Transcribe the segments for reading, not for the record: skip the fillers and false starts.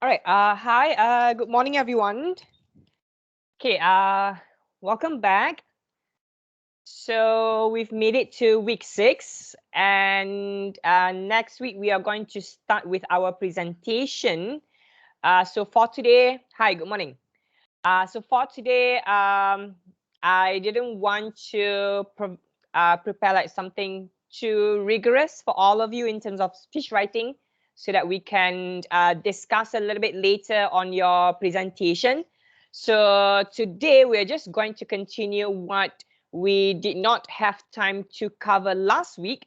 All right. Hi. Good morning, everyone. Okay. Welcome back. So we've made it to week 6, and next week we are going to start with our presentation. So for today, hi. Good morning. So for today, I didn't want to prepare like something too rigorous for all of you in terms of speech writing, so that we can discuss a little bit later on your presentation. So today we're just going to continue what we did not have time to cover last week.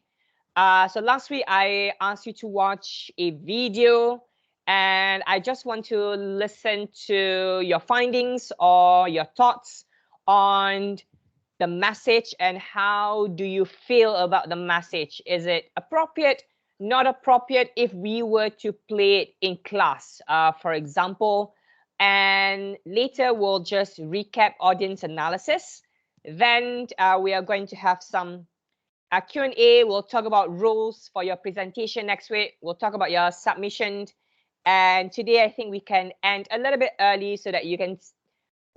So last week I asked you to watch a video, and I just want to listen to your findings or your thoughts on the message and how do you feel about the message. Is it appropriate, not appropriate if we were to play it in class, for example? And later we'll just recap audience analysis. Then we are going to have some Q&A. We'll talk about rules for your presentation next week. We'll talk about your submission. And today I think we can end a little bit early so that you can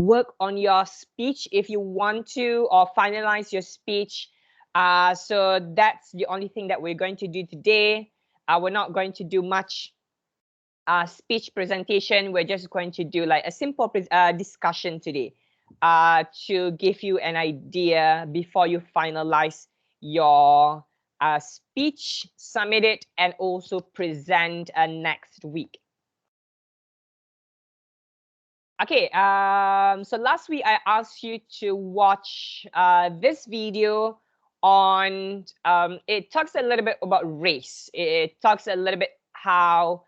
work on your speech if you want to, or finalize your speech. So that's the only thing that we're going to do today. We're not going to do much speech presentation. We're just going to do like a simple discussion today to give you an idea before you finalize your speech, submit it, and also present next week. Okay, so last week I asked you to watch this video on, it talks a little bit about race. It talks a little bit how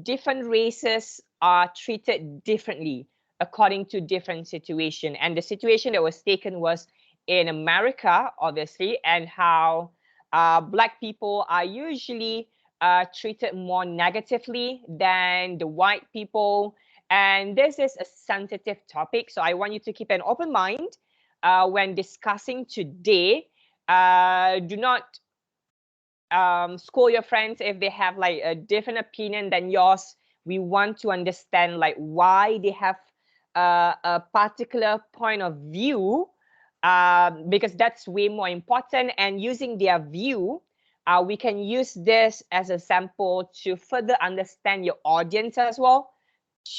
different races are treated differently according to different situation. And the situation that was taken was in America, obviously, and how Black people are usually treated more negatively than the white people. And this is a sensitive topic, so I want you to keep an open mind when discussing today. Do not scold your friends if they have like a different opinion than yours. We want to understand like why they have a particular point of view, because that's way more important. And using their view, we can use this as a sample to further understand your audience as well,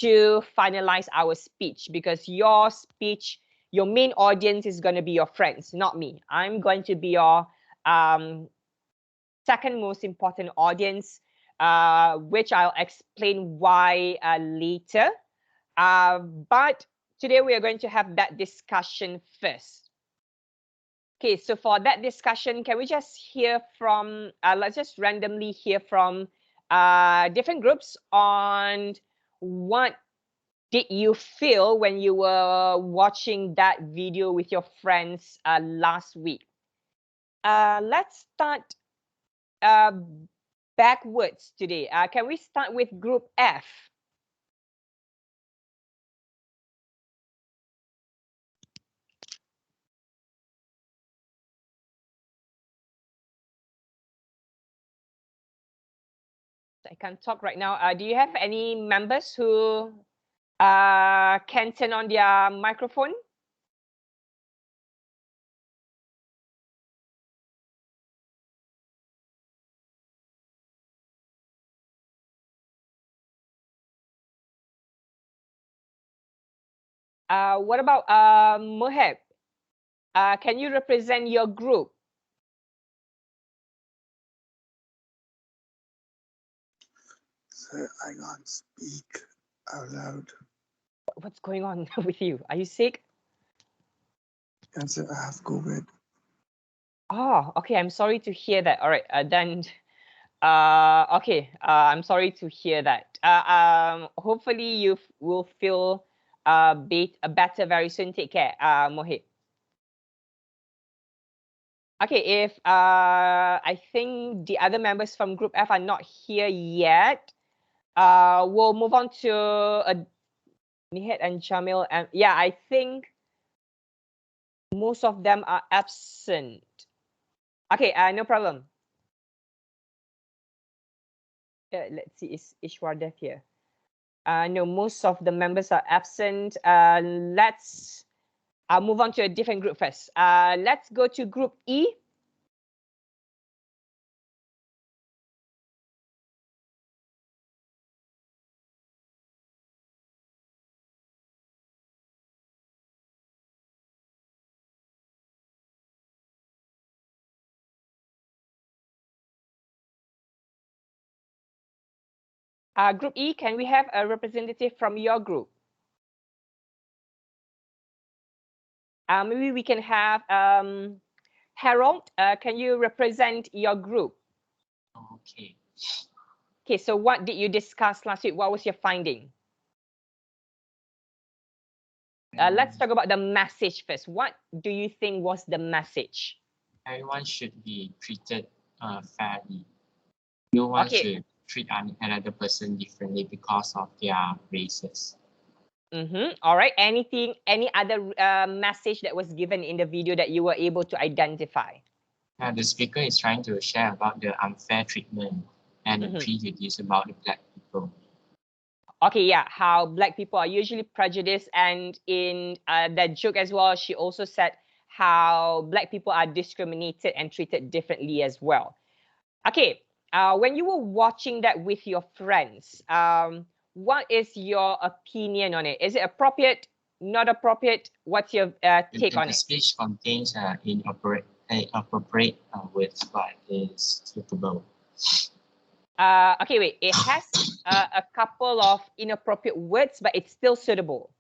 to finalize our speech, because your speech, your main audience is going to be your friends, not me. I'm going to be your second most important audience, which I'll explain why later. But today we are going to have that discussion first. Okay, so for that discussion, can we just hear from, let's just randomly hear from different groups on what did you feel when you were watching that video with your friends last week? Let's start backwards today. Can we start with group F? I can't talk right now. Do you have any members who can turn on their microphone? What about Moheb? Can you represent your group? Sir, I can't speak out loud. What's going on with you? Are you sick? Yes, sir, I have COVID. Oh, okay. I'm sorry to hear that. All right. Then, okay. I'm sorry to hear that. Hopefully you will feel better very soon. Take care, Mohit. Okay, if I think the other members from Group F are not here yet, we'll move on to Nihat and Jamil. And yeah, I think most of them are absent. Okay, no problem. Let's see, is Ishwardev here? No, most of the members are absent. Let's move on to a different group first. Let's go to group E. Group E, can we have a representative from your group? Maybe we can have Harold. Can you represent your group? Okay. Okay, so what did you discuss last week? What was your finding? Let's talk about the message first. What do you think was the message? Everyone should be treated fairly. No one should treat another person differently because of their races. All right. Any other message that was given in the video that you were able to identify? The speaker is trying to share about the unfair treatment and the prejudice about the Black people. Okay, yeah, how Black people are usually prejudiced, and in that joke as well, she also said how Black people are discriminated and treated differently as well. Okay, when you were watching that with your friends, what is your opinion on it? Is it appropriate, not appropriate? What's your take on The it? speech contains inappropriate words, but is suitable. Okay, wait, it has a couple of inappropriate words, but it's still suitable.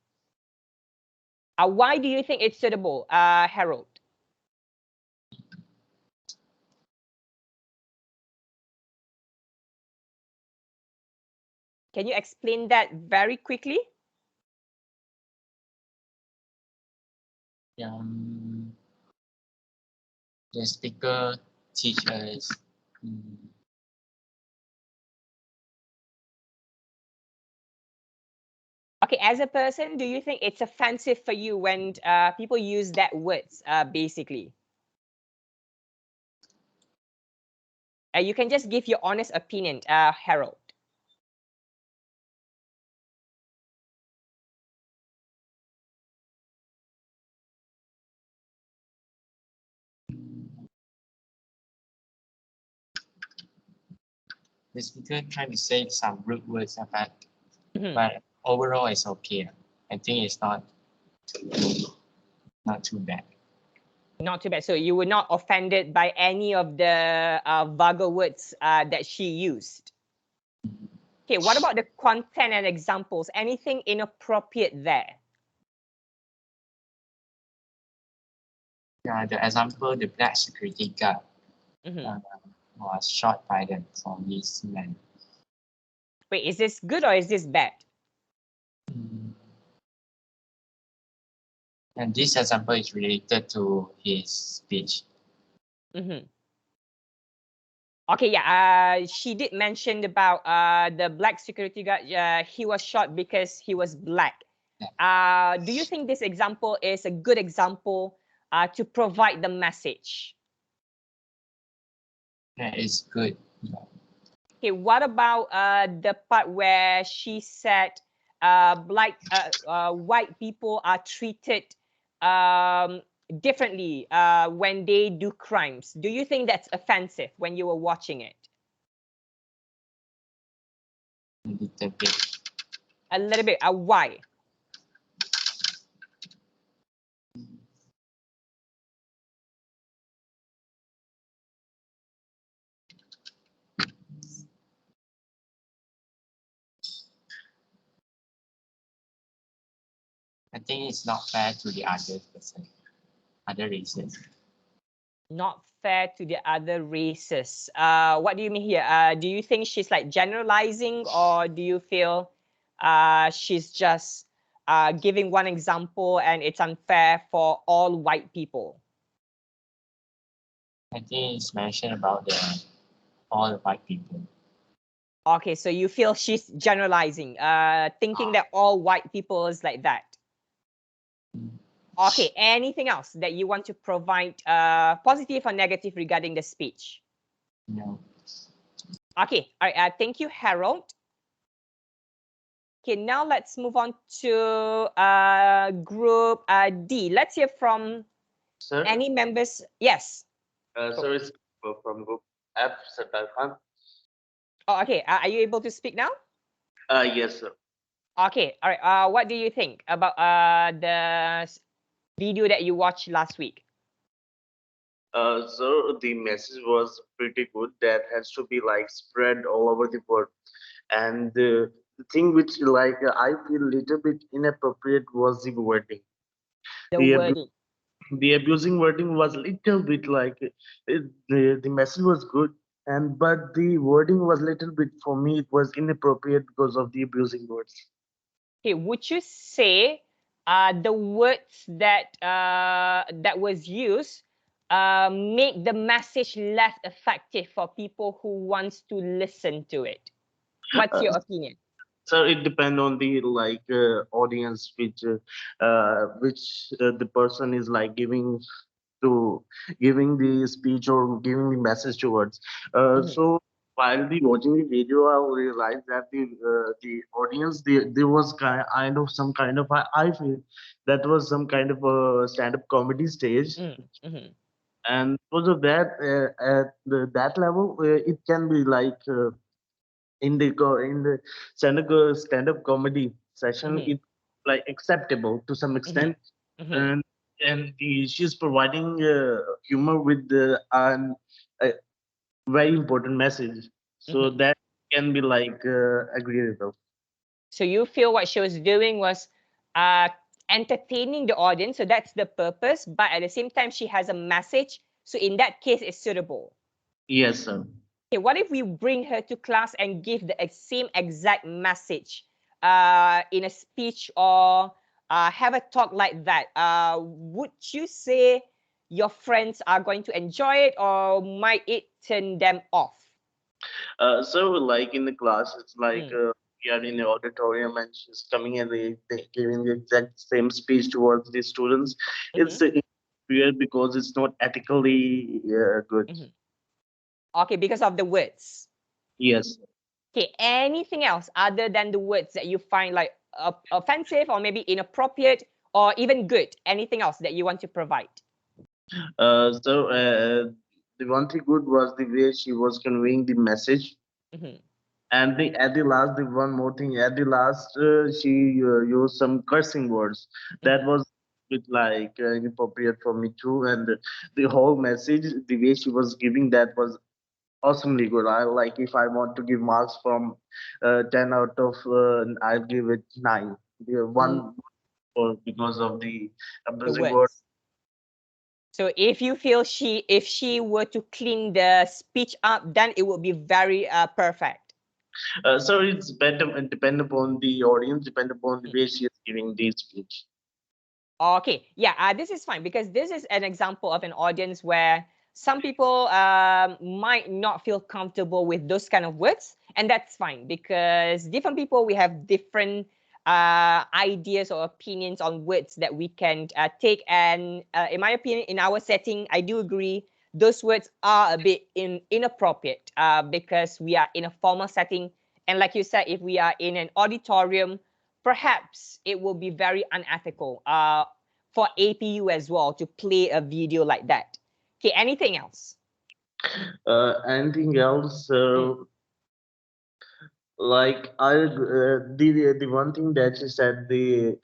Why do you think it's suitable, Harold? Can you explain that very quickly? The speaker teach us Okay, as a person, do you think it's offensive for you when people use that words, basically? You can just give your honest opinion, Harold. the speaker trying to say some rude words about, but overall it's okay. I think it's not too bad. Not too bad. So you were not offended by any of the vulgar words that she used. Okay, what about the content and examples? Anything inappropriate there? The example, the Black security guard was shot by the policeman. Wait, is this good or is this bad? And this example is related to his speech. Okay, yeah, she did mention about the Black security guard. He was shot because he was Black. Do you think this example is a good example to provide the message? That is good. Okay, what about the part where she said white people are treated differently when they do crimes? Do you think that's offensive when you were watching it? A little bit. A little bit. Why? I think it's not fair to the other person, other races. Not fair to the other races. What do you mean here? Do you think she's like generalizing, or do you feel she's just giving one example and it's unfair for all white people? I think it's mentioned about all the white people. Okay, so you feel she's generalizing, thinking that all white people is like that. Okay, anything else that you want to provide, positive or negative regarding the speech? No. Okay, all right, thank you, Harold. Okay, now let's move on to group D. Let's hear from Sir, any members. Yes. sir is from group F, Sardar Khan. Oh, okay. Are you able to speak now? Yes, sir. Okay. All right. What do you think about the video that you watched last week? So the message was pretty good. That has to be like spread all over the world. And the thing which like I feel little bit inappropriate was the wording. The The wording. the abusing wording was little bit like the message was good, and but the wording was little bit for me it was inappropriate because of the abusing words. Okay. Would you say the words that was used make the message less effective for people who wants to listen to it? What's Uh, your opinion? so it depend on the like audience which the person is like to giving the speech or giving the message towards. Mhm, So while the watching the video, I realized that the audience there was kind of some kind of I feel that was some kind of a stand-up comedy stage, mhm, mhm, and because of that at that level it can be like. In the stand-up comedy session mhm, it like acceptable to some mhm, extent, mhm, and she's providing humor with a very important message, so mhm. that can be like agreeable. So you feel what she was doing was uh, entertaining the audience, so that's the purpose. But at the same time, she has a message. So in that case, it's suitable. Yes, sir. Okay, what if we bring her to class and give the same exact message in a speech or have a talk like that? Would you say your friends are going to enjoy it or might it turn them off? So like in the class it's like Mm, we are in the auditorium and she's coming and they giving the exact same speech towards the students. mhm, It's weird because it's not ethically good. mhm. Okay, because of the words. Yes. Okay, anything else other than the words that you find like offensive or maybe inappropriate or even good? Anything else that you want to provide? The one thing good was the way she was conveying the message, Mhm, and at the last, the one more thing at the last, she used some cursing words that mhm, was bit like inappropriate for me too, and the whole message, the way she was giving that was awesomely good. I like if I want to give marks from 10 out of I'll give it 9. The mm, one for because of the the abusing word. words. So if you feel if she were to clean the speech up, then it would be very perfect. So it's better and depend upon the audience, depend upon the Mm. way she is giving the speech. Okay, yeah, this is fine because this is an example of an audience where some people might not feel comfortable with those kind of words, and that's fine because different people we have different ideas or opinions on words that we can take. And in my opinion, in our setting, I do agree those words are a bit inappropriate because we are in a formal setting, and like you said, if we are in an auditorium perhaps it will be very unethical for APU as well to play a video like that. Okay, anything else? Anything else? Mm, Like the one thing that you said the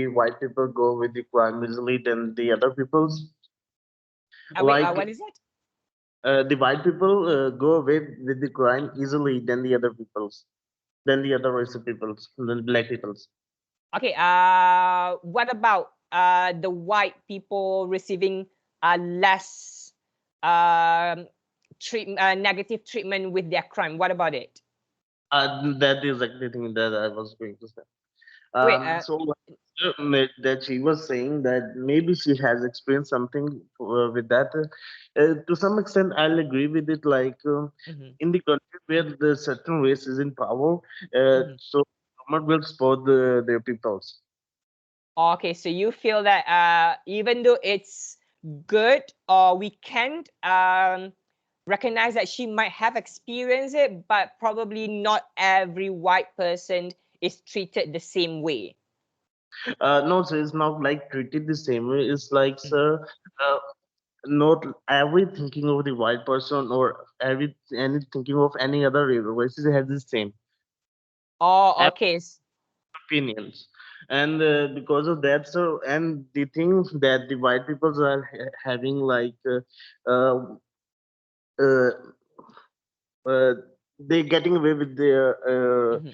white people go with the crime easily than the other peoples. wait, Like what is it? the white people go away with the crime easily than the other peoples, than the other race of peoples, than black peoples. Okay, what about the white people receiving less negative treatment with their crime? What about it? That is like the thing that I was going to say. Wait, So that she was saying that maybe she has experienced something with that. To some extent, I'll agree with it. Like mhm, in the country where the certain race is in power, mhm. so government will support their peoples. Okay, so you feel that even though it's good or we can't recognize that she might have experienced it, but probably not every white person is treated the same way? No, sir, it's not like treated the same way. It's like, Mhm. sir, not every thinking of the white person or any thinking of any other races has the same Oh, okay. opinions. And because of that, sir, and the thing that the white peoples are having like uh, uh, uh, they getting away with their Mhm,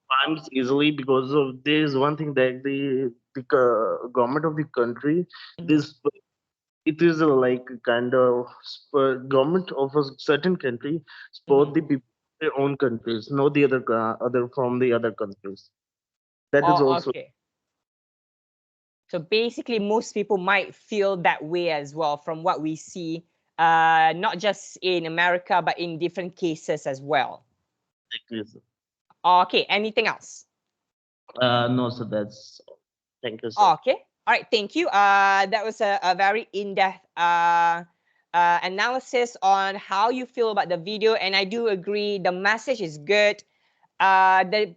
crimes easily because of there is one thing that the government of the country, mhm, this it is like a kind of government of a certain country support mhm. the people of their own countries, not the other from the other countries. That is Oh, also okay. So basically, most people might feel that way as well from what we see, not just in America, but in different cases as well. the case. Okay, anything else? No, so that's thank you, sir. Okay, all right, thank you. That was a very in-depth analysis on how you feel about the video, and I do agree the message is good. The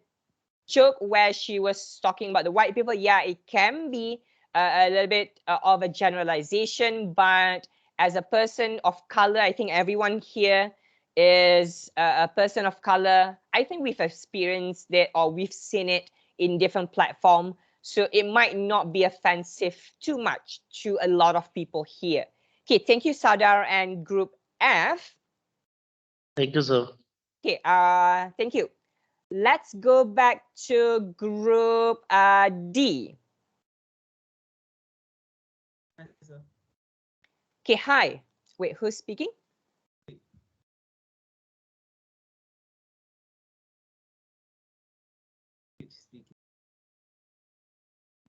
joke where she was talking about the white people, yeah, it can be a little bit of a generalization, but as a person of color, I think everyone here is a person of color. I think we've experienced it or we've seen it in different platforms. So it might not be offensive too much to a lot of people here. Okay, thank you, Sadar and Group F. Thank you, sir. Okay, thank you. Let's go back to Group D. Okay, hi. Wait, who's speaking?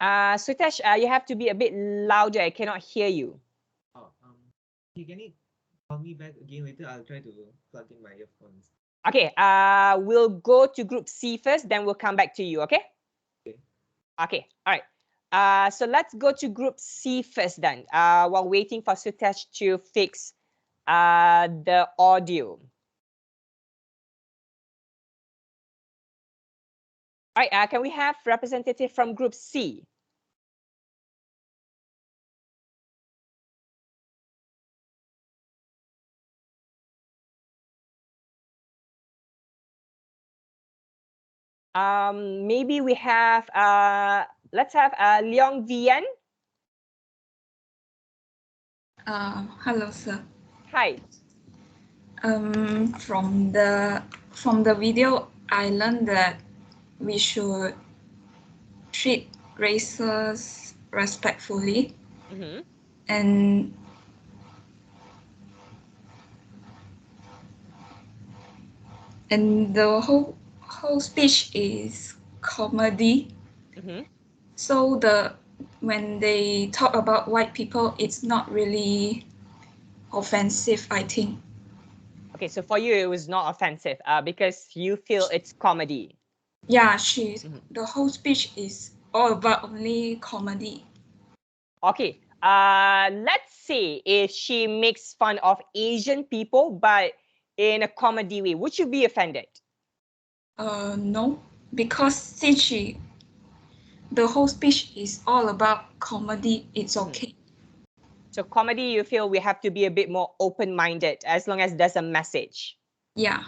Sutesh, you have to be a bit louder. I cannot hear you. Oh, can you call me back again later? I'll try to plug in my earphones. Okay, we'll go to Group C first, then we'll come back to you, okay? Okay. Okay, all right. So let's go to Group C first then, while waiting for Sutesh to fix the audio. All right, can we have representative from Group C? Maybe we have, let's have Leong Vian. Hello, sir. Hi. From the video, I learned that we should treat races respectfully, Mm-hmm. and the whole speech is comedy. Mm-hmm. So when they talk about white people, it's not really offensive, I think. Okay, so for you, it was not offensive because you feel it's comedy. Yeah, the whole speech is all about only comedy. Okay, let's say if she makes fun of Asian people, but in a comedy way, would you be offended? No, because since the whole speech is all about comedy, it's okay. So comedy, you feel we have to be a bit more open-minded as long as there's a message. Yeah.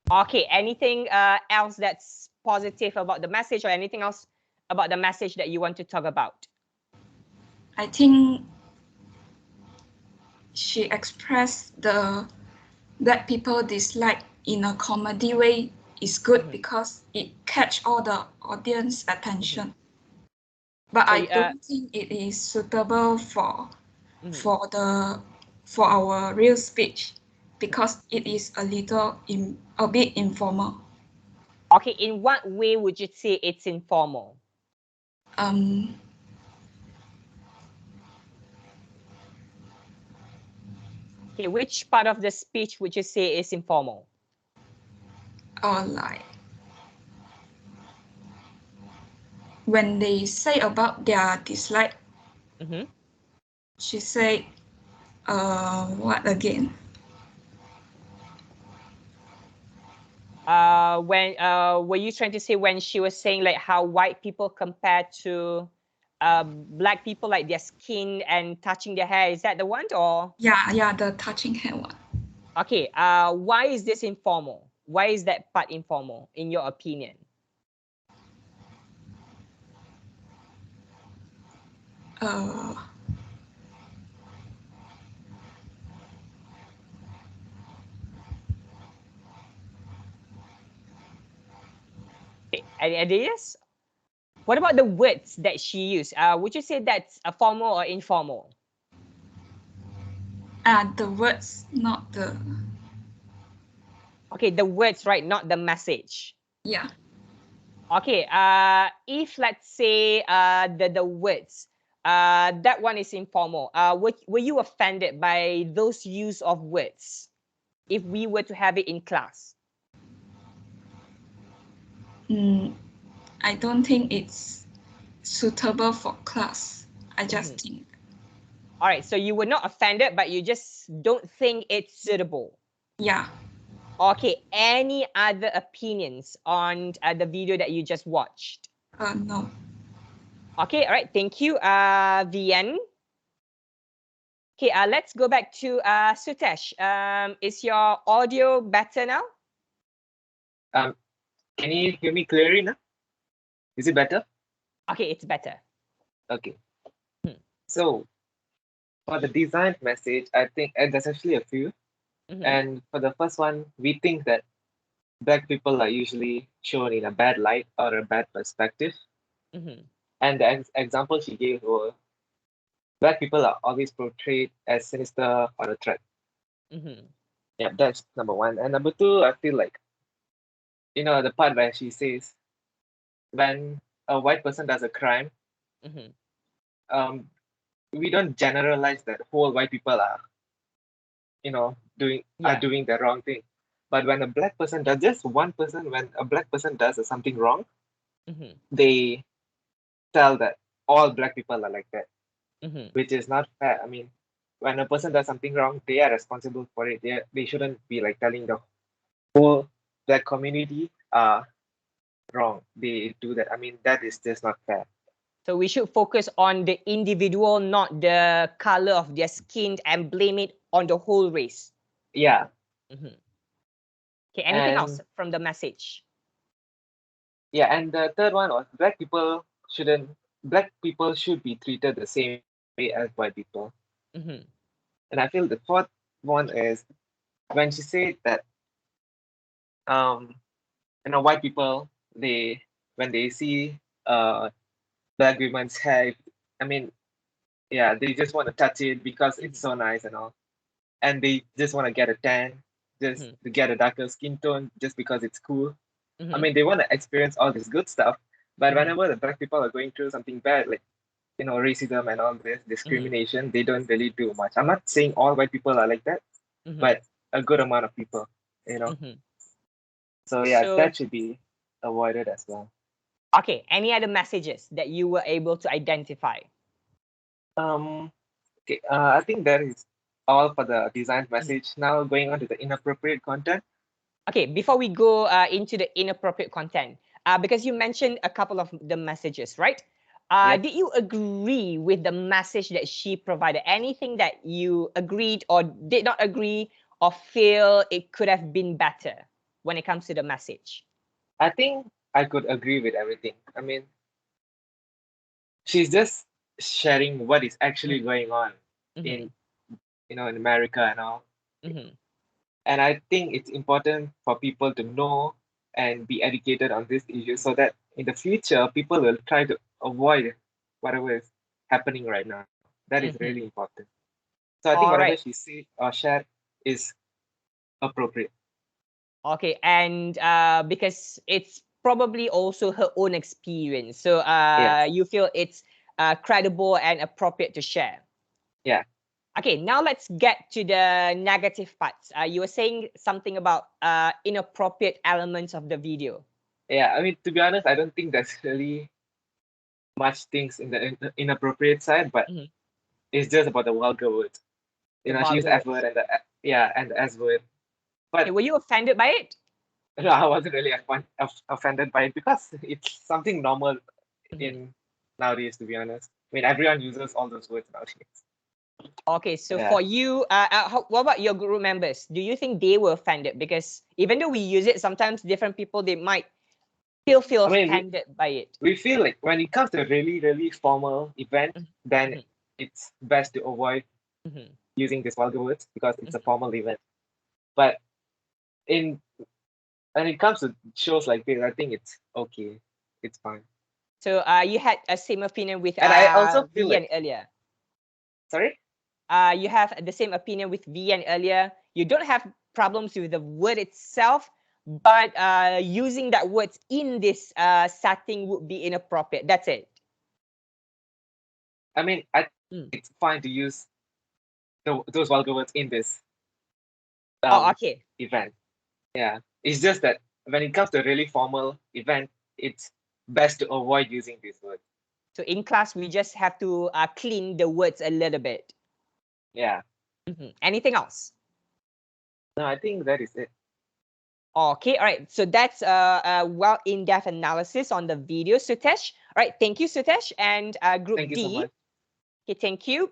Okay, anything else that's positive about the message or anything else about the message that you want to talk about? I think she expressed the that people dislike in a comedy way is good because it catch all the audience attention. But So, I don't think it is suitable for our real speech because it is a bit informal. okay, in what way would you say it's informal? Okay, which part of the speech would you say is informal? Or like when they say about their dislike, she said, what again? When were you trying to say when she was saying like how white people compare to black people, like their skin and touching their hair? Is that the one or? Yeah, the touching hair one. Okay. Why is this informal? Why is that part informal, in your opinion? Any ideas? What about the words that she used? Would you say that's a formal or informal? The words, not the. Okay, the words, right? Not the message. Yeah. Okay. If let's say the words, that one is informal. Were you offended by those use of words? If we were to have it in class. I don't think it's suitable for class. I just think. All right, so you were not offended, but you just don't think it's suitable. Yeah. Okay, any other opinions on the video that you just watched? No. Okay, all right, thank you, Vian. Okay, let's go back to Sutesh. Is your audio better now? Can you hear me clearly now? Is it better? Okay, it's better. Okay. So for the design message, I think there's actually a few. And for the first one, we think that black people are usually shown in a bad light or a bad perspective. And the example she gave were black people are always portrayed as sinister or a threat. Yeah, that's number one. And number two, I feel like, the part where she says when a white person does a crime, we don't generalize that whole white people are, doing the wrong thing. But when a black person does, just one person, when a black person does something wrong, they tell that all black people are like that, which is not fair. I mean, when a person does something wrong, they are responsible for it. They shouldn't be like telling the whole black community are wrong. They do that. I mean, that is just not fair. So we should focus on the individual, not the color of their skin, and blame it on the whole race. Yeah. Okay, anything else from the message? Yeah, and the third one was black people should be treated the same way as white people. And I feel the fourth one is when she said that white people, when they see black women's hair, I mean, yeah, they just want to touch it because it's so nice and all. And they just want to get a tan, just to get a darker skin tone just because it's cool. I mean, they want to experience all this good stuff, but whenever the black people are going through something bad, like, racism and all this discrimination, they don't really do much. I'm not saying all white people are like that, but a good amount of people, So yeah, that should be avoided as well. Okay, any other messages that you were able to identify? Okay, I think that is all for the design message. Now going on to the inappropriate content. Okay, before we go into the inappropriate content, because you mentioned a couple of the messages, right? Did you agree with the message that she provided? Anything that you agreed or did not agree or feel it could have been better when it comes to the message? I think I could agree with everything. I mean, she's just sharing what is actually going on in America and all. And I think it's important for people to know and be educated on this issue so that in the future people will try to avoid whatever is happening right now. That is really important. So I think whatever she said or shared is appropriate. Okay, and because it's probably also her own experience, so you feel it's credible and appropriate to share. Yeah. Okay, now let's get to the negative parts. You were saying something about inappropriate elements of the video. Yeah, I mean, to be honest, I don't think there's really much things in the inappropriate side, but it's just about the vulgar words. She used F word and the S word. But were you offended by it? No, I wasn't really offended by it because it's something normal in nowadays, to be honest. I mean, everyone uses all those words nowadays. Okay, so Yeah. for you, what about your group members? Do you think they were offended? Because even though we use it, sometimes different people, they might still feel I mean, offended by it. we feel like when it comes to a really, really formal event, Mhm. then Mhm. it's best to avoid Mhm. using these vulgar words because it's a formal event. But in when it comes to shows like this, I think it's okay. It's fine. So you had a same opinion with And I also feel Vian like, earlier. sorry? You have the same opinion with Vian earlier. You don't have problems with the word itself, but using that words in this setting would be inappropriate. That's it. I mean, I Mm. it's fine to use those vulgar words in this Oh, okay. event. Yeah. It's just that when it comes to a really formal event, it's best to avoid using these words. So in class, we just have to clean the words a little bit. Yeah. Anything else? No, I think that is it. Okay, all right. So that's a well in-depth analysis on the video, Sutesh. All right, thank you, Sutesh. And Group Thank you D. so much. Okay, thank you.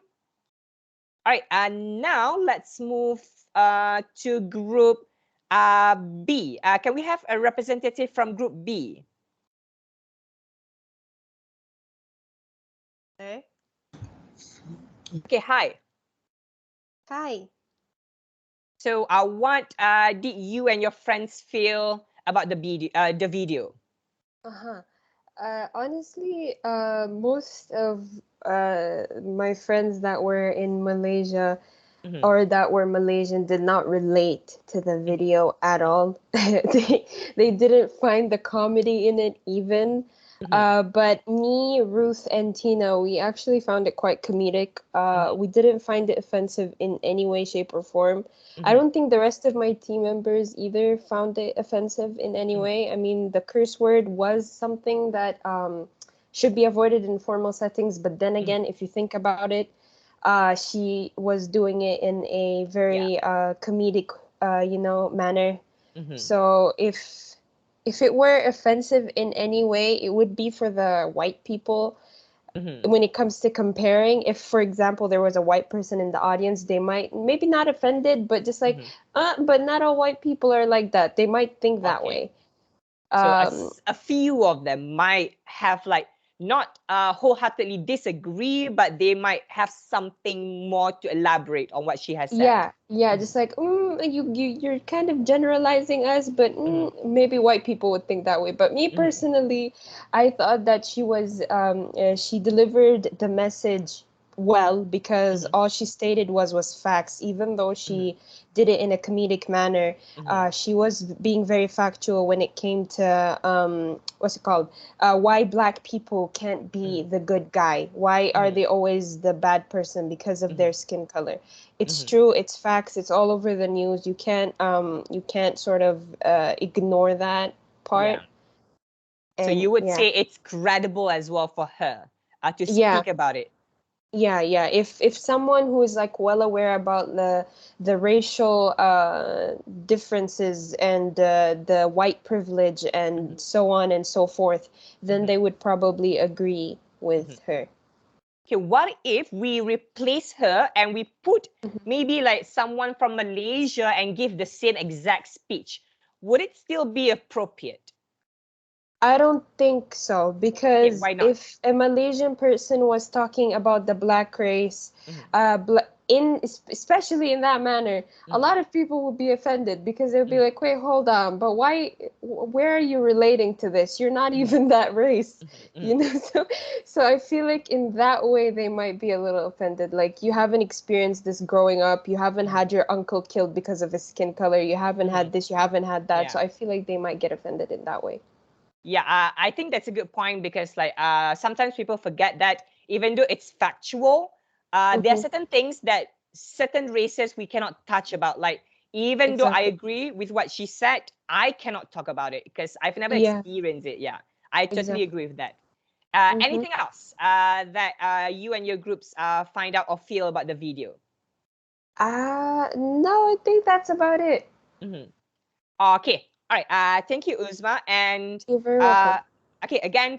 All right, now let's move to Group B. Can we have a representative from Group B? Okay. Okay, hi. Hi. So what did you and your friends feel about the video? Uh-huh. Honestly, most of my friends that were in Malaysia or that were Malaysian did not relate to the video at all. They didn't find the comedy in it even. But me, Ruth, and Tina, we actually found it quite comedic. We didn't find it offensive in any way, shape, or form. I don't think the rest of my team members either found it offensive in any way. I mean, the curse word was something that should be avoided in formal settings, but then again, if you think about it, she was doing it in a very comedic, manner. So if it were offensive in any way, it would be for the white people. When it comes to comparing, if for example there was a white person in the audience, they might maybe not offended, but just like, but not all white people are like that. They might think that way. So a few of them might have like not wholeheartedly disagree, but they might have something more to elaborate on what she has said. Yeah, just like you're kind of generalizing us, but maybe white people would think that way. But me personally, I thought that she delivered the message well because all she stated was facts. Even though she did it in a comedic manner, she was being very factual when it came to what's it called? Why black people can't be the good guy? Why are they always the bad person because of their skin color? It's true, it's facts, it's all over the news. You can't sort of ignore that part. So And you would say it's credible as well for her to speak about it. Yeah. If someone who is like well aware about the racial differences and the white privilege and so on and so forth, then they would probably agree with her. Okay, what if we replace her and we put maybe like someone from Malaysia and give the same exact speech? Would it still be appropriate? I don't think so, because why not? if a Malaysian person was talking about the black race, especially in that manner, a lot of people would be offended because they'd be like, "Wait, hold on, but why? Where are you relating to this? You're not even that race." You know, so I feel like in that way they might be a little offended. Like, you haven't experienced this growing up, you haven't had your uncle killed because of his skin color, you haven't had this, you haven't had that. So I feel like they might get offended in that way. Yeah, I think that's a good point because like sometimes people forget that even though it's factual, there are certain things that certain races we cannot touch about. Like even though I agree with what she said, I cannot talk about it because I've never experienced it. Yeah, I totally agree with that. Anything else that you and your groups find out or feel about the video? No, I think that's about it. Okay. All right. Thank you, Uzma. And You're very welcome. okay, again,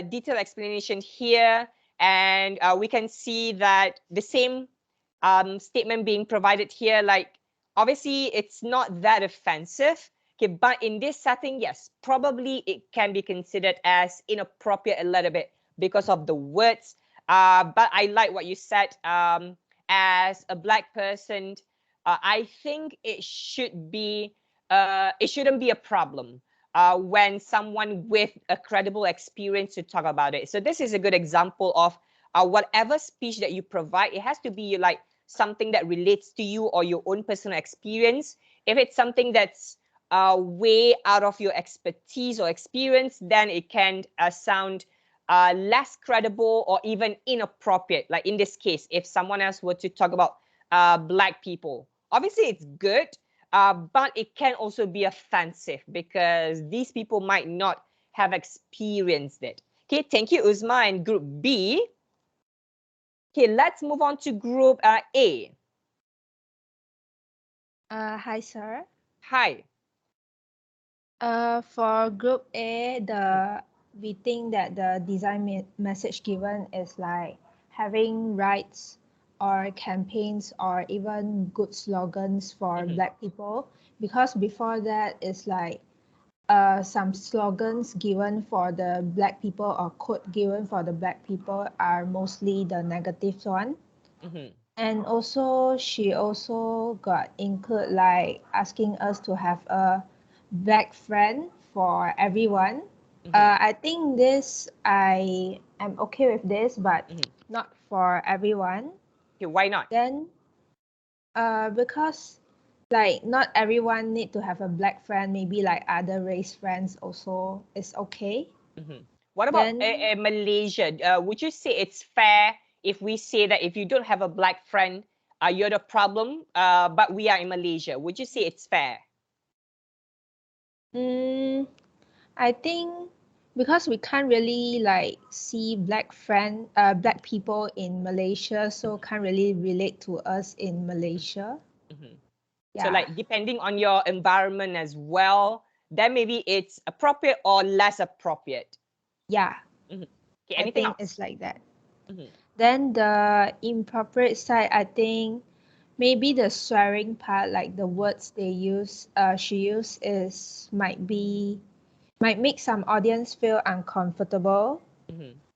detailed explanation here, and we can see that the same statement being provided here, like obviously it's not that offensive. Okay, but in this setting, yes, probably it can be considered as inappropriate a little bit because of the words. But I like what you said. As a Black person, I think it shouldn't be a problem when someone with a credible experience to talk about it. So this is a good example of whatever speech that you provide, it has to be like something that relates to you or your own personal experience. If it's something that's way out of your expertise or experience, then it can sound less credible or even inappropriate. Like in this case, if someone else were to talk about Black people, obviously it's good, but it can also be offensive because these people might not have experienced it. Okay, thank you, Uzma. And Group B. Okay, let's move on to Group A. Hi, sir. Hi. For Group A, we think that the design message given is like having rights or campaigns or even good slogans for Black people, because before that is like some slogans given for the Black people or quote given for the Black people are mostly the negative one. And also she also got include like asking us to have a Black friend for everyone. I think this I am okay with this, but not for everyone. Okay, why not? Then because like not everyone need to have a Black friend, maybe like other race friends also is okay. What about Then Malaysia? Would you say it's fair if we say that if you don't have a Black friend, you're the problem, but we are in Malaysia? Would you say it's fair? I think because we can't really like see Black people in Malaysia, so can't really relate to us in Malaysia. So like depending on your environment as well, then maybe it's appropriate or less appropriate. Yeah. Okay, I anything think else? it's like that. Then the inappropriate side, I think maybe the swearing part, like the words she used might make some audience feel uncomfortable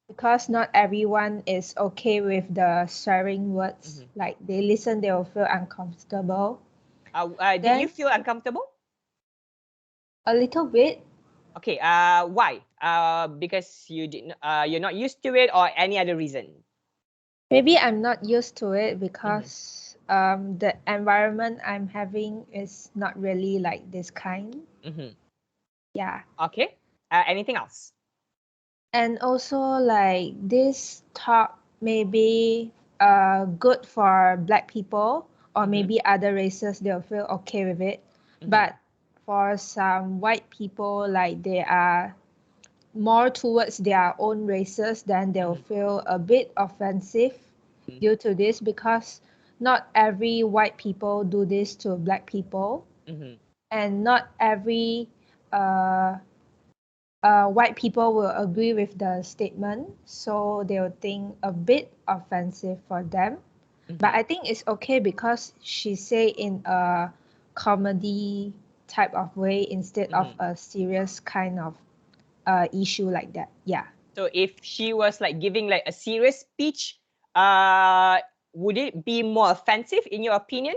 because not everyone is okay with the swearing words. Like they listen, they will feel uncomfortable. Did you feel uncomfortable? A little bit. Okay. Why? Because you're not used to it, or any other reason? Maybe I'm not used to it because the environment I'm having is not really like this kind. Yeah. Okay. Anything else? And also like this talk may be good for Black people or maybe other races, they'll feel okay with it. But for some white people, like they are more towards their own races, then they'll feel a bit offensive due to this, because not every white people do this to Black people, and not every white people will agree with the statement, so they'll think a bit offensive for them. But I think it's okay because she say in a comedy type of way instead of a serious kind of issue like that. Yeah. So if she was like giving like a serious speech, would it be more offensive in your opinion?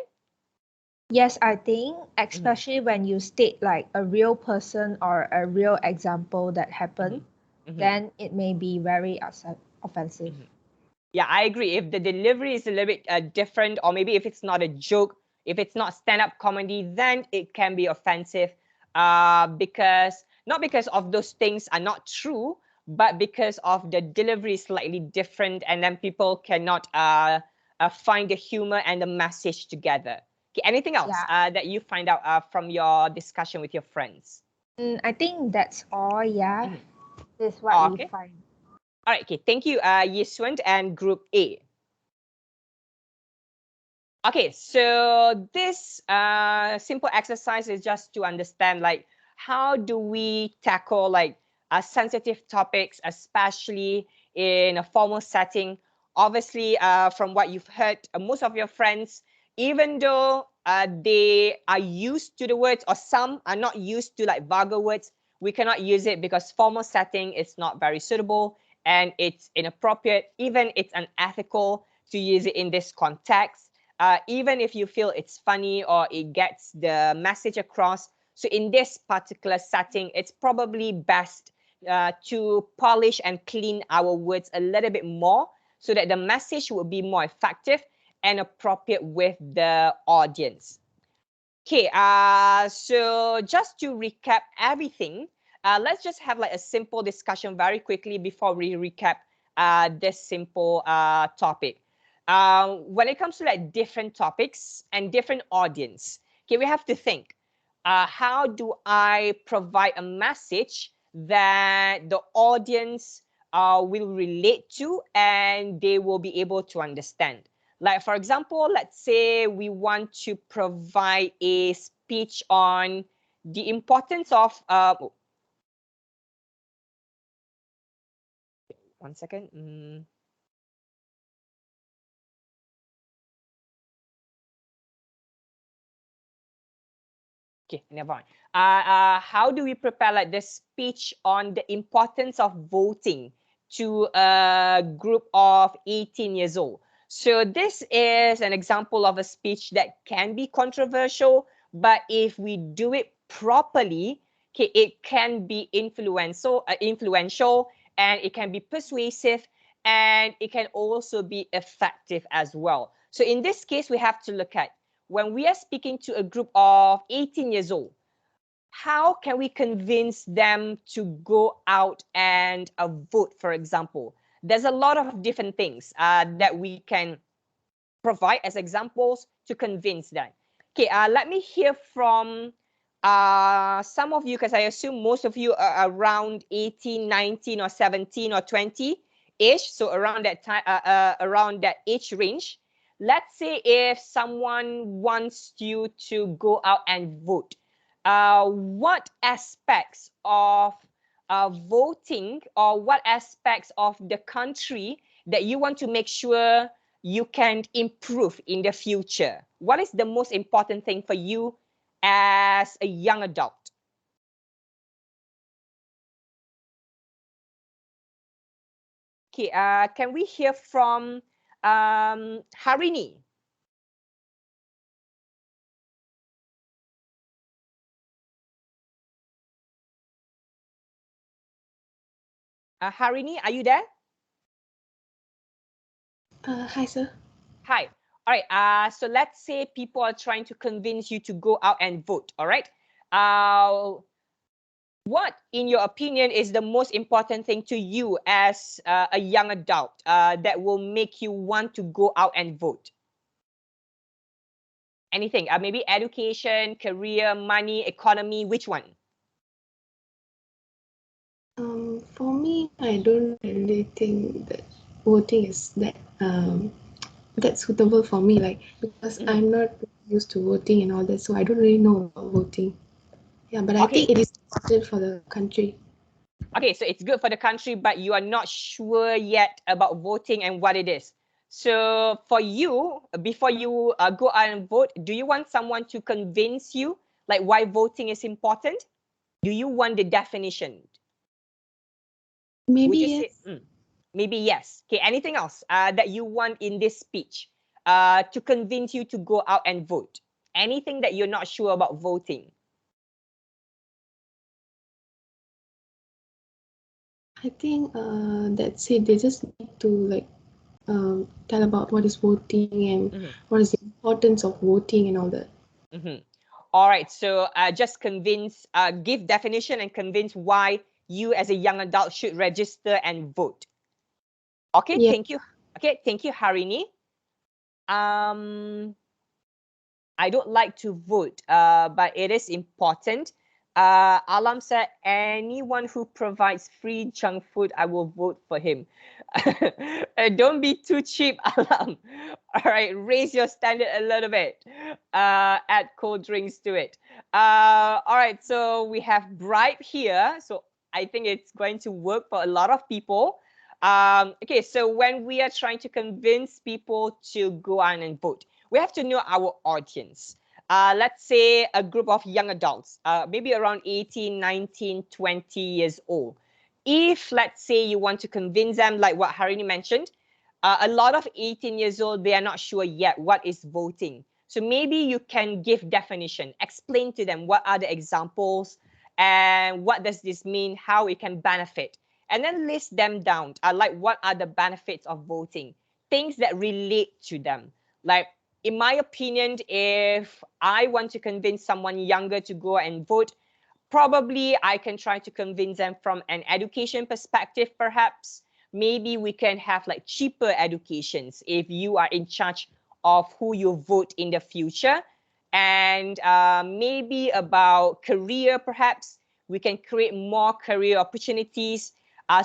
Yes, I think especially when you state like a real person or a real example that happened, then it may be very offensive. Yeah, I agree. If the delivery is a little bit different, or maybe if it's not a joke, if it's not stand-up comedy, then it can be offensive. Because not because of those things are not true, but because of the delivery is slightly different, and then people cannot find the humor and the message together. Okay, anything else that you find out from your discussion with your friends? I think that's all. Yeah, this is what we find. All right, okay, thank you, Yiswant and Group A. Okay, so this simple exercise is just to understand like how do we tackle like sensitive topics, especially in a formal setting? Obviously, from what you've heard, most of your friends, even though they are used to the words, or some are not used to like vulgar words, we cannot use it because formal setting is not very suitable and it's inappropriate, even it's unethical to use it in this context. Even if you feel it's funny or it gets the message across. So in this particular setting, it's probably best to polish and clean our words a little bit more so that the message will be more effective and appropriate with the audience. Okay, so just to recap everything, let's just have like a simple discussion very quickly before we recap this simple topic. When it comes to like different topics and different audience, okay, we have to think, how do I provide a message that the audience will relate to and they will be able to understand? Like, for example, let's say we want to provide a speech on the importance of, one second. Okay, never mind. How do we prepare like the speech on the importance of voting to a group of 18 years old? So this is an example of a speech that can be controversial, but if we do it properly, okay, it can be influential, and it can be persuasive, and it can also be effective as well. So in this case, we have to look at when we are speaking to a group of 18 years old, how can we convince them to go out and vote, for example? There's a lot of different things that we can provide as examples to convince them. Okay, let me hear from some of you, because I assume most of you are around 18, 19, or 17 or 20-ish, so around that time, around that age range. Let's say if someone wants you to go out and vote, what aspects of voting, or what aspects of the country that you want to make sure you can improve in the future? What is the most important thing for you as a young adult? Okay, can we hear from Harini? Harini, are you there? Hi, sir. Hi. All right. So let's say people are trying to convince you to go out and vote. All right. What, in your opinion, is the most important thing to you as a young adult that will make you want to go out and vote? Anything? Maybe education, career, money, economy. Which one? For me, I don't really think that voting is that suitable for me. Like, because I'm not used to voting and all that, so I don't really know about voting. Yeah, but I think it is important for the country. Okay, so it's good for the country, but you are not sure yet about voting and what it is. So for you, before you go out and vote, do you want someone to convince you like why voting is important? Do you want the definition? Maybe Would you yes. say, maybe yes. Okay, anything else that you want in this speech to convince you to go out and vote? Anything that you're not sure about voting? I think that's it. They just need to like tell about what is voting and what is the importance of voting and all that. All right, so just convince, give definition and convince why you as a young adult should register and vote. Okay, yeah. Thank you. Okay, thank you, Harini. I don't like to vote, but it is important. Alam said, anyone who provides free junk food, I will vote for him. Don't be too cheap, Alam. All right, raise your standard a little bit. Add cold drinks to it. All right, so we have bribe here. So I think it's going to work for a lot of people. Okay, so when we are trying to convince people to go on and vote, we have to know our audience. Let's say a group of young adults, maybe around 18, 19, 20 years old. If, let's say, you want to convince them, like what Harini mentioned, a lot of 18 years old, they are not sure yet what is voting. So maybe you can give definition, explain to them what are the examples and what does this mean, how it can benefit, and then list them down, like what are the benefits of voting, things that relate to them. Like, in my opinion, if I want to convince someone younger to go and vote, probably I can try to convince them from an education perspective, perhaps. Maybe we can have like cheaper educations if you are in charge of who you vote in the future. And maybe about career, perhaps. We can create more career opportunities.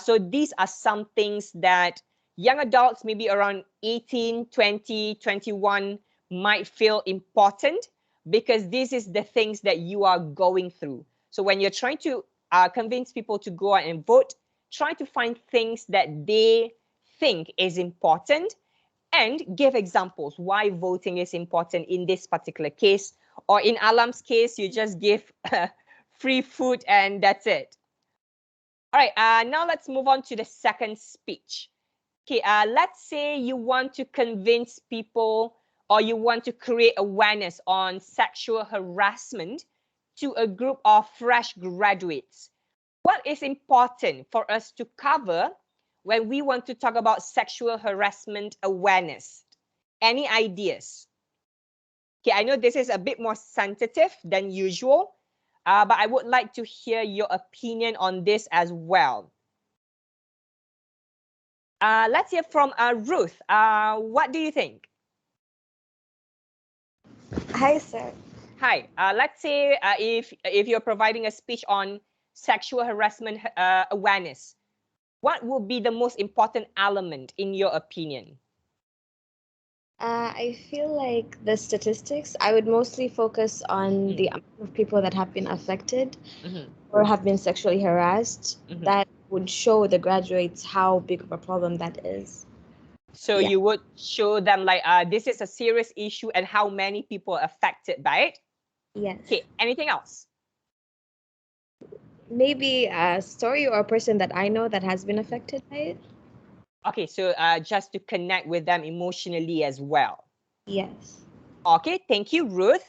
So these are some things that young adults, maybe around 18, 20, 21, might feel important because this is the things that you are going through. So when you're trying to convince people to go out and vote, try to find things that they think is important and give examples why voting is important in this particular case. Or in Alam's case, you just give free food and that's it. All right, now let's move on to the second speech. Okay, let's say you want to convince people or you want to create awareness on sexual harassment to a group of fresh graduates. What is important for us to cover when we want to talk about sexual harassment awareness? Any ideas? Okay, I know this is a bit more sensitive than usual, but I would like to hear your opinion on this as well. Let's hear from Ruth. What do you think? Hi, sir. Hi. Let's say if you're providing a speech on sexual harassment awareness, what would be the most important element in your opinion? I feel like the statistics, I would mostly focus on the amount of people that have been affected or have been sexually harassed. That would show the graduates how big of a problem that is. So you would show them like this is a serious issue and how many people are affected by it? Yes. Okay, anything else? Maybe a story or a person that I know that has been affected by it. Okay, so just to connect with them emotionally as well. Yes. Okay, thank you, Ruth.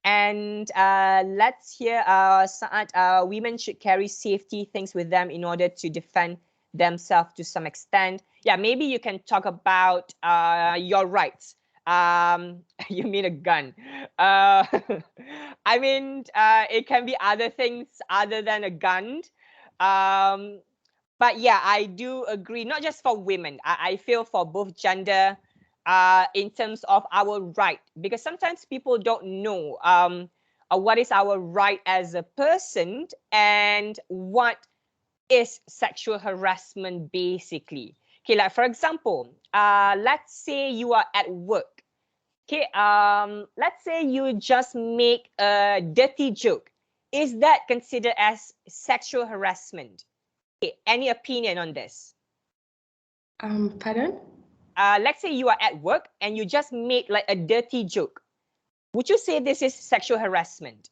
And let's hear Saad, women should carry safety things with them in order to defend themselves to some extent. Yeah, maybe you can talk about your rights. You mean a gun. I mean, it can be other things other than a gun. But yeah, I do agree, not just for women. I feel for both gender, in terms of our right, because sometimes people don't know what is our right as a person and what is sexual harassment basically. Okay, like for example, let's say you are at work. Okay, let's say you just make a dirty joke. Is that considered as sexual harassment? Okay, any opinion on this? Pardon? Let's say you are at work and you just made like a dirty joke. Would you say this is sexual harassment?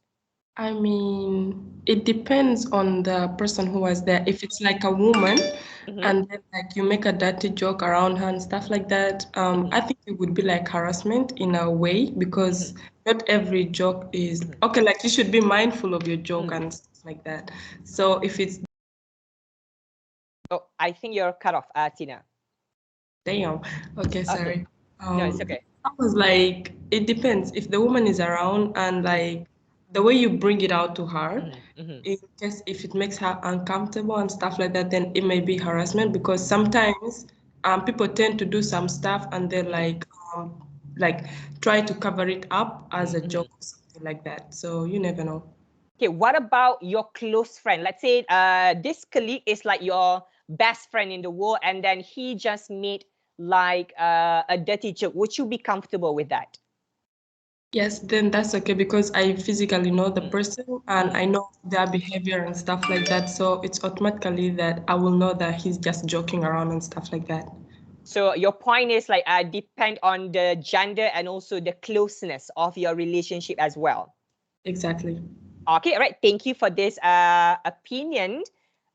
I mean, it depends on the person who was there. If it's like a woman and then like you make a dirty joke around her and stuff like that, I think it would be like harassment in a way because not every joke is okay. Like you should be mindful of your joke and stuff like that. So if it's I think you're cut off, Tina. damn. Okay, sorry. No, it's okay. I was like, it depends. If the woman is around and like the way you bring it out to her, in case if it makes her uncomfortable and stuff like that, then it may be harassment because sometimes people tend to do some stuff and they're like try to cover it up as a joke or something like that. So you never know. Okay, what about your close friend? Let's say this colleague is like your best friend in the world, and then he just made like a dirty joke. Would you be comfortable with that? Yes, then that's okay because I physically know the person and I know their behavior and stuff like that. So it's automatically that I will know that he's just joking around and stuff like that. So your point is like depend on the gender and also the closeness of your relationship as well. Exactly. Okay, all right. Thank you for this opinion.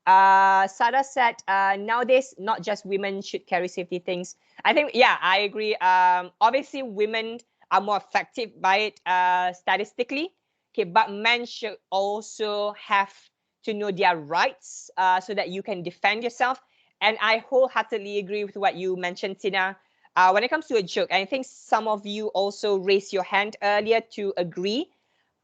Sada said nowadays not just women should carry safety things. I think, yeah, I agree. Obviously women are more affected by it statistically. Okay, but men should also have to know their rights so that you can defend yourself. And I wholeheartedly agree with what you mentioned, Tina. When it comes to a joke, I think some of you also raised your hand earlier to agree.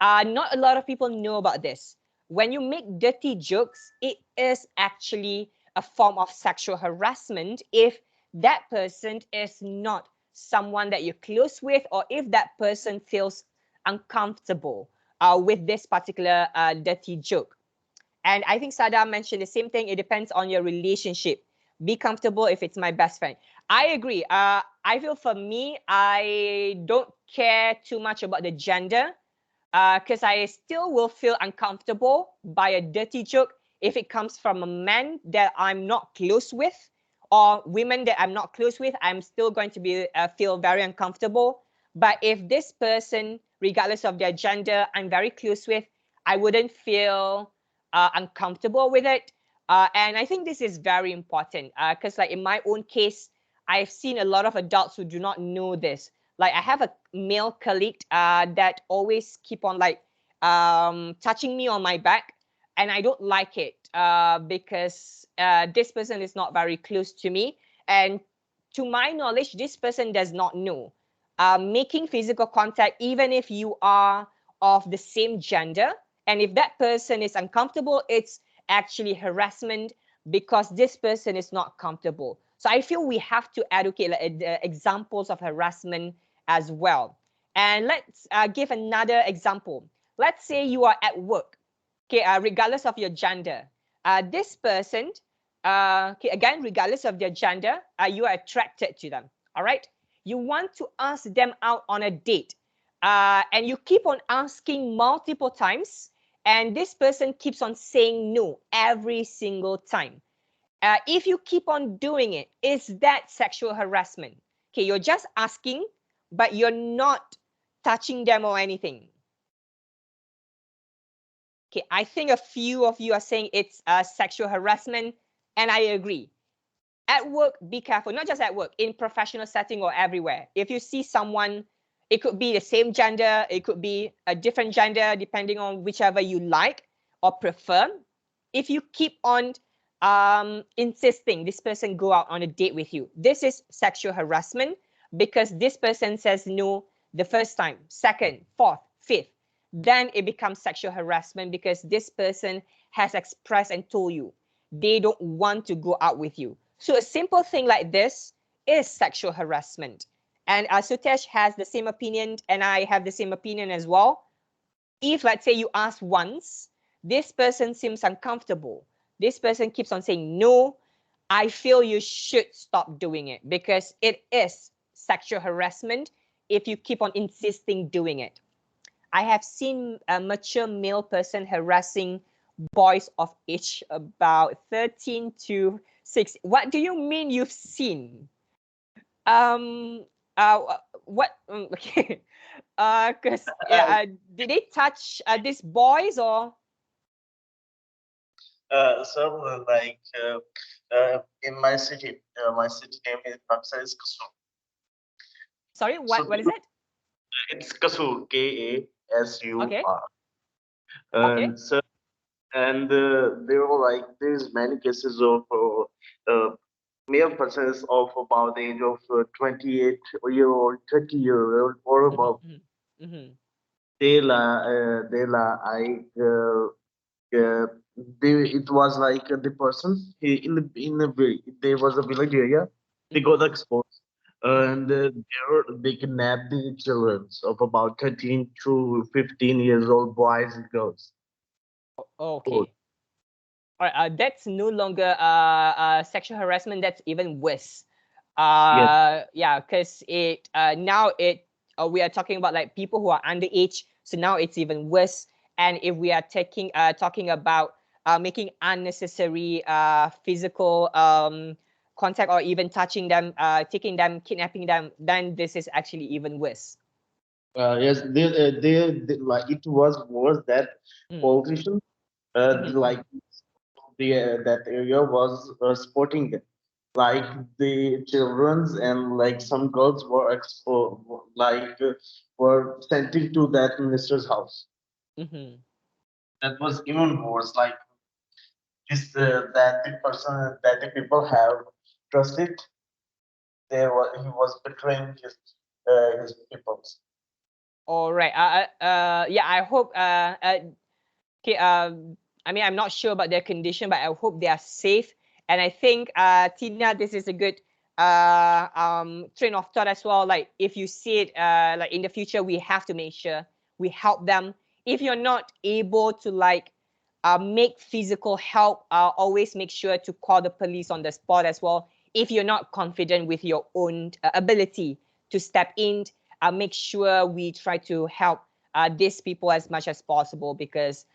Not a lot of people know about this. When you make dirty jokes, it is actually a form of sexual harassment if that person is not someone that you're close with, or if that person feels uncomfortable with this particular dirty joke. And I think Sada mentioned the same thing. It depends on your relationship. Be comfortable if it's my best friend. I agree. I feel for me, I don't care too much about the gender because I still will feel uncomfortable by a dirty joke if it comes from a man that I'm not close with, or women that I'm not close with. I'm still going to be feel very uncomfortable. But if this person, regardless of their gender, I'm very close with, I wouldn't feel uncomfortable with it. And I think this is very important because like in my own case, I've seen a lot of adults who do not know this. Like I have a male colleague that always keep on like touching me on my back, and I don't like it because this person is not very close to me, and to my knowledge this person does not know. Making physical contact, even if you are of the same gender, and if that person is uncomfortable, it's actually harassment because this person is not comfortable. So I feel we have to educate like, examples of harassment as well. And let's give another example. Let's say you are at work, okay, regardless of your gender. This person, okay, again, regardless of their gender, you are attracted to them, all right? You want to ask them out on a date, and you keep on asking multiple times, and this person keeps on saying no every single time. If you keep on doing it, is that sexual harassment? Okay, you're just asking, but you're not touching them or anything. Okay, I think a few of you are saying it's sexual harassment, and I agree. At work, be careful, not just at work, in professional setting or everywhere. If you see someone, it could be the same gender, it could be a different gender, depending on whichever you like or prefer. If you keep on insisting this person go out on a date with you, this is sexual harassment because this person says no the first time, second, fourth, fifth. Then it becomes sexual harassment because this person has expressed and told you they don't want to go out with you. So a simple thing like this is sexual harassment. And Sutesh has the same opinion, and I have the same opinion as well. If, let's say, you ask once, this person seems uncomfortable, this person keeps on saying no, I feel you should stop doing it because it is sexual harassment if you keep on insisting doing it. I have seen a mature male person harassing boys of age about 13 to 6. What do you mean you've seen? What? Okay. Because did they touch these boys or? So like in my city name is Paksa is Kasur. Sorry, what is it? It's Kasur, KASUR. Okay. And Okay. so and there were like there's many cases of male persons of about the age of 28-year-old, 30-year-old or above. Mm-hmm. I it was like the person there was a village area. They got exposed, and they kidnapped the children of about 13 to 15 years old boys and girls. Okay. That's no longer sexual harassment. That's even worse. Yes. Yeah, because it now we are talking about like people who are underage. So now it's even worse. And if we are talking about making unnecessary physical contact or even touching them, taking them, kidnapping them, then this is actually even worse. Yes, they like it was worse that politicians like that area was supporting them. Like the childrens and like some girls were were sent into that minister's house. That was even worse. Like this that the person that the people have trusted, he was betraying his people. All right. Yeah, I hope. Okay. I mean, I'm not sure about their condition, but I hope they are safe. And I think, Tina, this is a good train of thought as well. Like, if you see it, like in the future, we have to make sure we help them. If you're not able to like make physical help, always make sure to call the police on the spot as well. If you're not confident with your own ability to step in, make sure we try to help these people as much as possible, because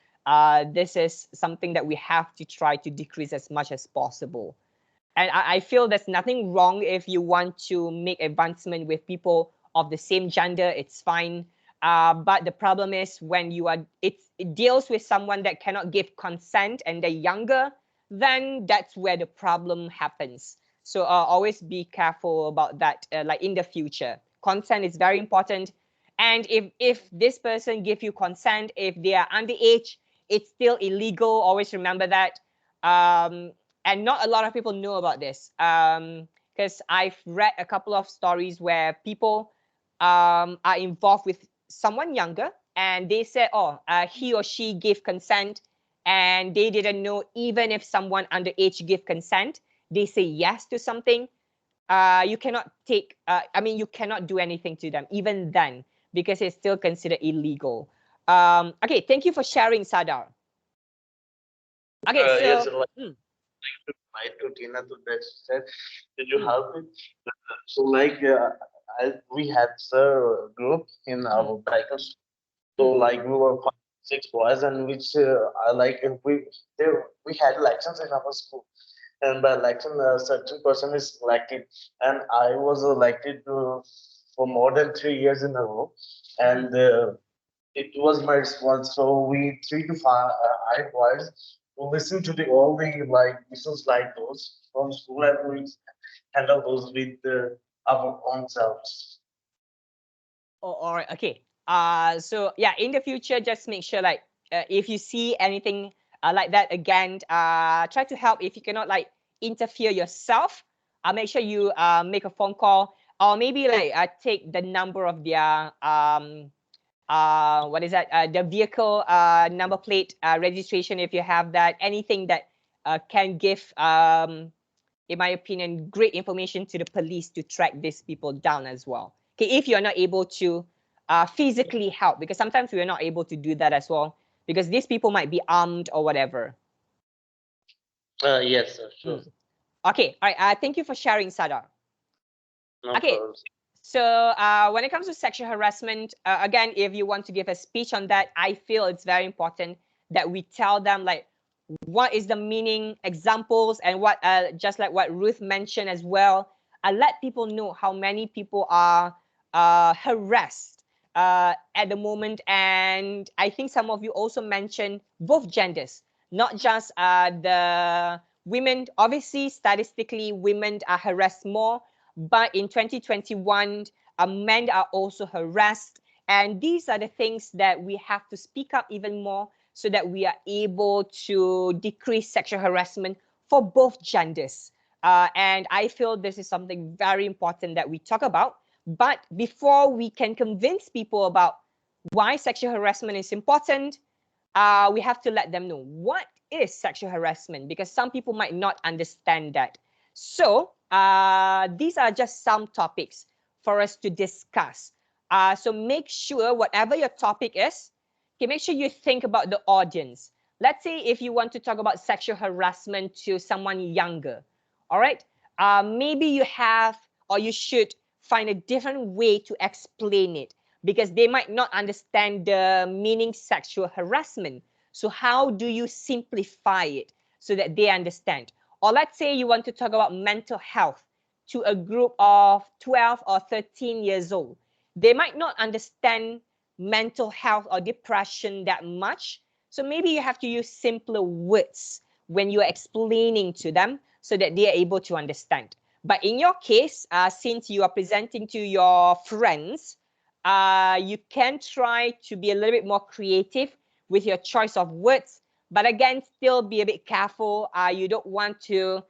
this is something that we have to try to decrease as much as possible. And I feel there's nothing wrong if you want to make advancement with people of the same gender. It's fine. But the problem is when it deals with someone that cannot give consent and they're younger, then that's where the problem happens. So always be careful about that, like in the future. Consent is very important. And if this person give you consent, if they are underage, it's still illegal. Always remember that. And not a lot of people know about this, because I've read a couple of stories where people are involved with someone younger, and they said, oh, he or she gave consent, and they didn't know. Even if someone underage give consent, they say yes to something, you cannot take, you cannot do anything to them even then, because it's still considered illegal. Okay, thank you for sharing, Sadar. Okay, so Yes, like to Tina to that said, did you help it? So like we had a group in our bikers. So like we were 5, 6 boys, and which I like we had elections in our school, and by election a certain person is elected, and I was elected for more than 3 years in a row, and it was my response. So we 3 to 5 boys will listen to the all the like whistles like those from school, and we handle those with our own selves. Oh, all right. Okay. So yeah, in the future, just make sure like if you see anything like that again, try to help. If you cannot like interfere yourself, make sure you make a phone call, or maybe like take the number of their what is that? The vehicle number plate registration, if you have that. Anything that can give in my opinion, great information to the police to track these people down as well. Okay, if you're not able to physically help, because sometimes we're not able to do that as well, because these people might be armed or whatever. Yes, sir, sure. Okay, all right. Thank you for sharing, Sadar. No Okay. problems. So when it comes to sexual harassment, again, if you want to give a speech on that, I feel it's very important that we tell them like what is the meaning, examples, and what just like what Ruth mentioned as well. Let people know how many people are harassed at the moment. And I think some of you also mentioned both genders, not just the women. Obviously, statistically, women are harassed more, but in 2021, men are also harassed. And these are the things that we have to speak up even more, so that we are able to decrease sexual harassment for both genders. And I feel this is something very important that we talk about. But before we can convince people about why sexual harassment is important, we have to let them know what is sexual harassment, because some people might not understand that. So these are just some topics for us to discuss. So make sure whatever your topic is, okay, make sure you think about the audience. let's say if you want to talk about sexual harassment to someone younger, all right, maybe you have or you should find a different way to explain it because they might not understand the meaning sexual harassment. So how do you simplify it so that they understand? Or let's say you want to talk about mental health to a group of 12 or 13 years old. They might not understand mental health or depression that much. So maybe you have to use simpler words when you're explaining to them so that they are able to understand. But in your case, since you are presenting to your friends, you can try to be a little bit more creative with your choice of words. But again, still be a bit careful. You don't want to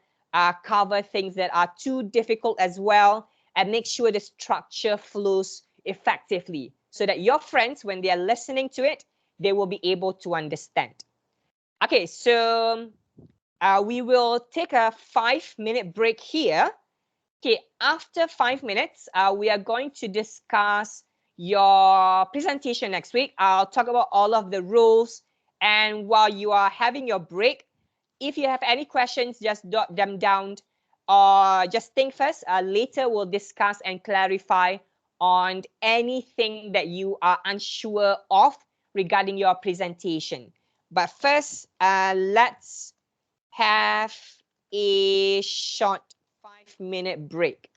cover things that are too difficult as well, and make sure the structure flows effectively so that your friends, when they are listening to it, they will be able to understand. Okay, so we will take a 5-minute break here. Okay, after 5 minutes, we are going to discuss your presentation next week. I'll talk about all of the rules. And while you are having your break, if you have any questions, just jot them down or just think first. Later, we'll discuss and clarify on anything that you are unsure of regarding your presentation. But first, let's have a short 5-minute break.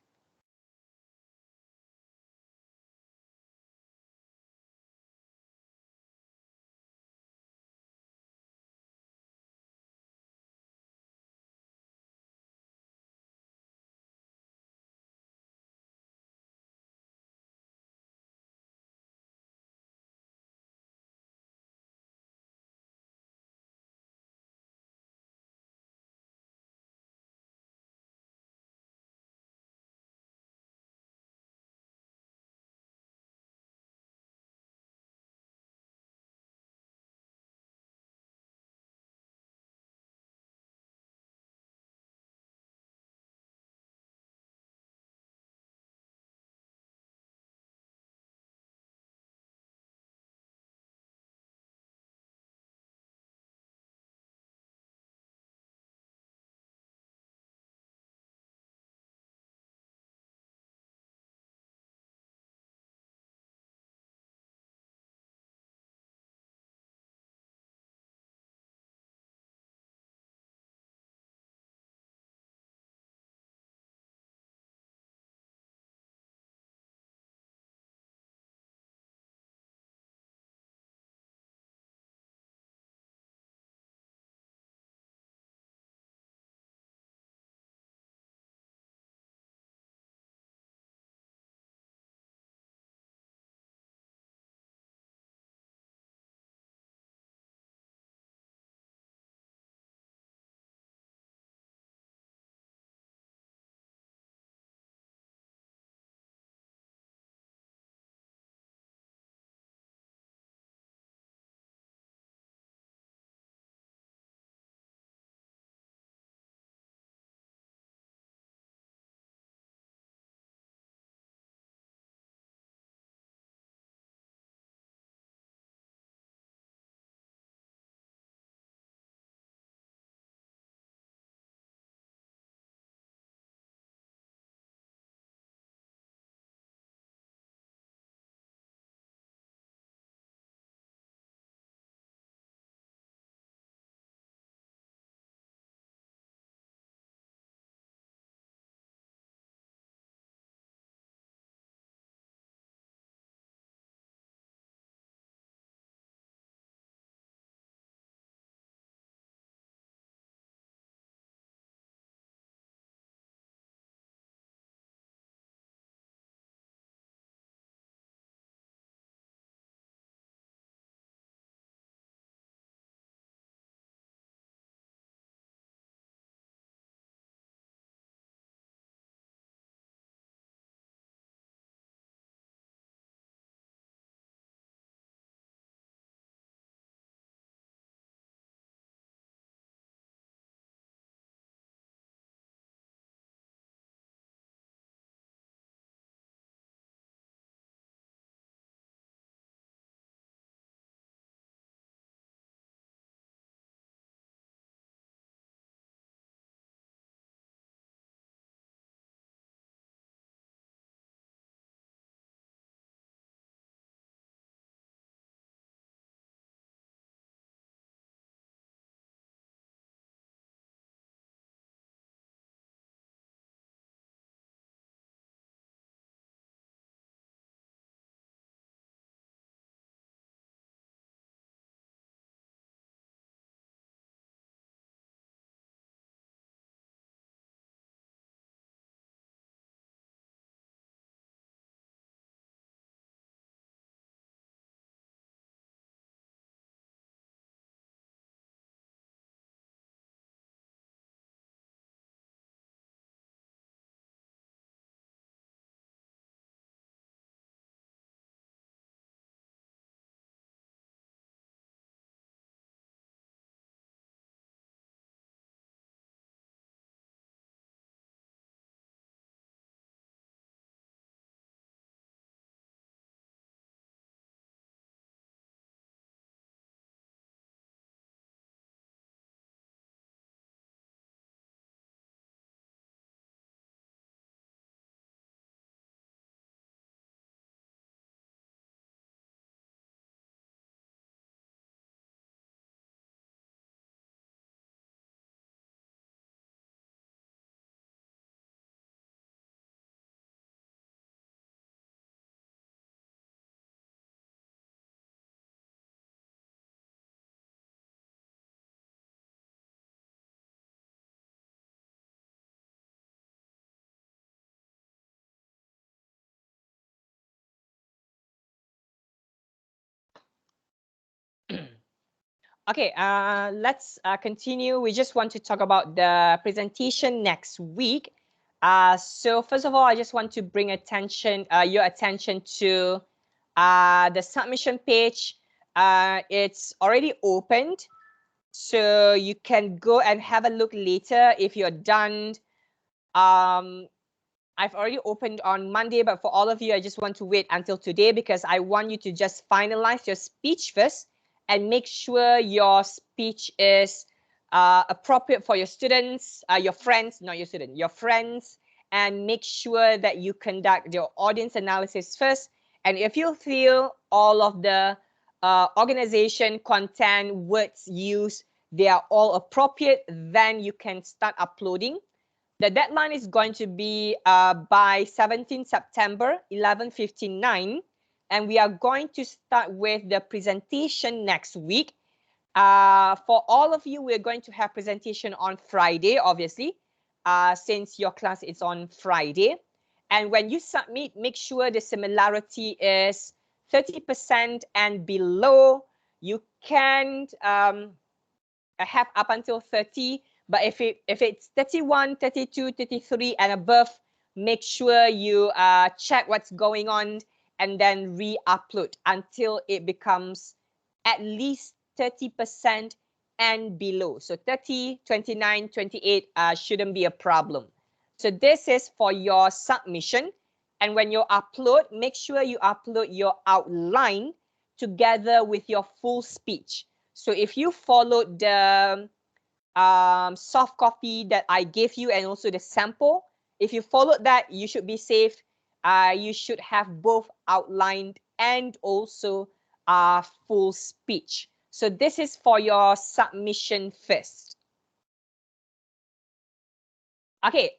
Okay, let's continue. We just want to talk about the presentation next week. So first of all, I just want to bring your attention to the submission page. It's already opened, so you can go and have a look later if you're done. I've already opened on Monday, but for all of you, I just want to wait until today because I want you to just finalize your speech first and make sure your speech is appropriate for your students, your friends, not your student, your friends, and make sure that you conduct your audience analysis first. And if you feel all of the organization, content, words used, they are all appropriate, then you can start uploading. The deadline is going to be by 17 September, 11:59. And we are going to start with the presentation next week. For all of you, we're going to have presentation on Friday, obviously, since your class is on Friday. And when you submit, make sure the similarity is 30% and below. You can have up until 30. But if it's 31, 32, 33 and above, make sure you check what's going on and then re-upload until it becomes at least 30% and below. So 30, 29, 28 shouldn't be a problem. So this is for your submission. And when you upload, make sure you upload your outline together with your full speech. So if you followed the soft copy that I gave you and also the sample, if you followed that, you should be safe. You should have both outlined and also full speech. So this is for your submission first. Okay,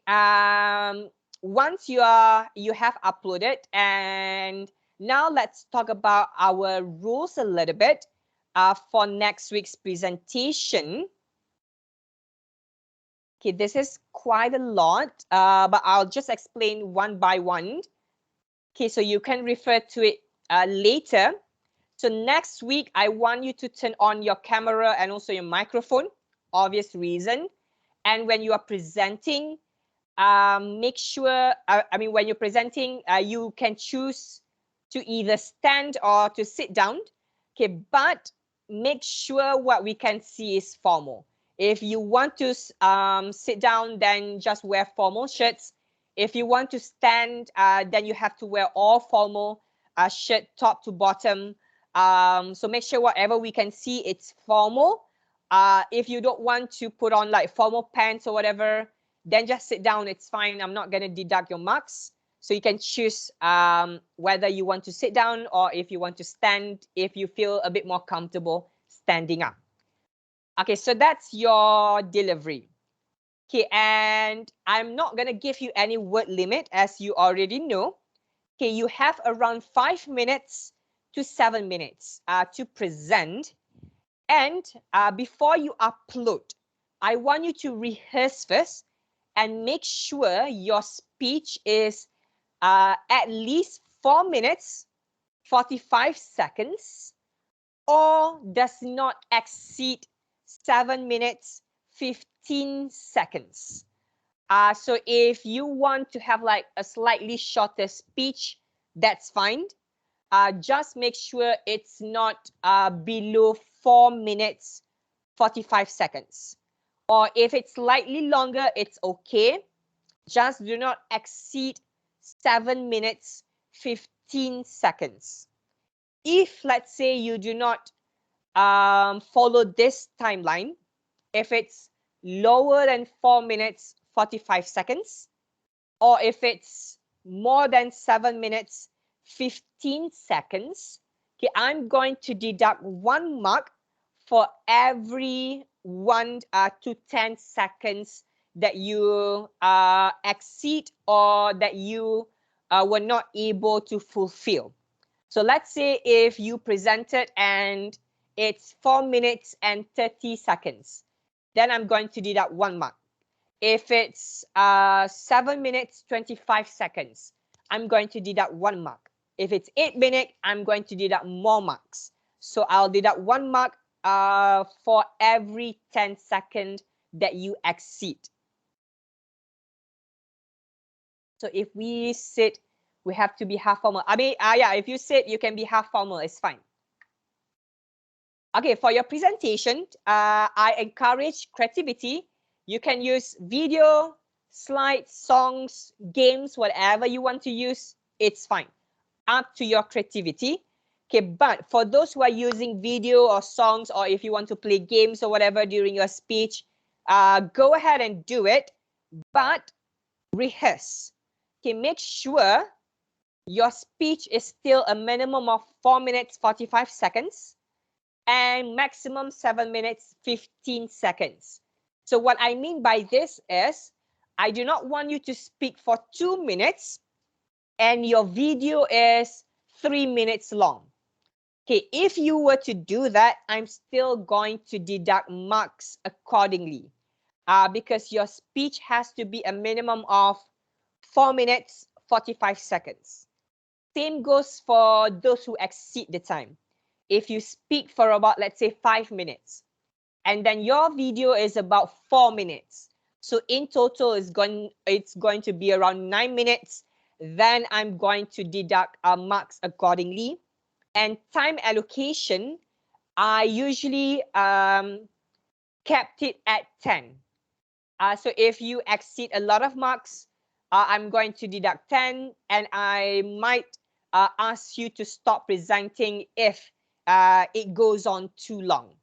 once you have uploaded, and now let's talk about our rules a little bit for next week's presentation. Okay, this is quite a lot, but I'll just explain one by one. Okay, so you can refer to it later. So next week, I want you to turn on your camera and also your microphone, obvious reason. And when you are presenting, make sure, when you're presenting, you can choose to either stand or to sit down. Okay, but make sure what we can see is formal. If you want to sit down, then just wear formal shirts. If you want to stand, then you have to wear all formal shirt, top to bottom. So make sure whatever we can see, it's formal. If you don't want to put on like formal pants or whatever, then just sit down. It's fine. I'm not going to deduct your marks. So you can choose whether you want to sit down or if you want to stand, if you feel a bit more comfortable standing up. Okay, so that's your delivery. Okay, and I'm not going to give you any word limit, as you already know. Okay, you have around 5 minutes to 7 minutes to present. And before you upload, I want you to rehearse first and make sure your speech is at least 4 minutes, 45 seconds, or does not exceed 7 minutes, 15 seconds. So if you want to have like a slightly shorter speech, that's fine. Just make sure it's not below 4 minutes, 45 seconds. Or if it's slightly longer, it's okay. Just do not exceed 7 minutes, 15 seconds. If, let's say, you do not follow this timeline, if it's lower than 4 minutes, 45 seconds, or if it's more than 7 minutes, 15 seconds, okay, I'm going to deduct 1 mark for every 1 to 10 seconds that you exceed or that you were not able to fulfill. So let's say if you presented and it's 4 minutes and 30 seconds, then I'm going to deduct 1 mark. If it's 7 minutes, 25 seconds, I'm going to deduct 1 mark. If it's 8 minutes, I'm going to deduct more marks. So I'll deduct 1 mark for every 10 seconds that you exceed. So if we sit, we have to be half formal. I mean, yeah, if you sit, you can be half formal, it's fine. Okay, for your presentation, I encourage creativity. You can use video, slides, songs, games, whatever you want to use, it's fine. Up to your creativity. Okay, but for those who are using video or songs, or if you want to play games or whatever during your speech, go ahead and do it, but rehearse. Okay, make sure your speech is still a minimum of 4 minutes, 45 seconds and maximum 7 minutes, 15 seconds. So what I mean by this is, I do not want you to speak for 2 minutes and your video is 3 minutes long. Okay, if you were to do that, I'm still going to deduct marks accordingly because your speech has to be a minimum of 4 minutes, 45 seconds. Same goes for those who exceed the time. If you speak for about, let's say, 5 minutes, and then your video is about 4 minutes, so in total it's going to be around 9 minutes, then I'm going to deduct marks accordingly. And time allocation, I usually kept it at 10. So if you exceed a lot of marks, I'm going to deduct 10, and I might ask you to stop presenting if it goes on too long.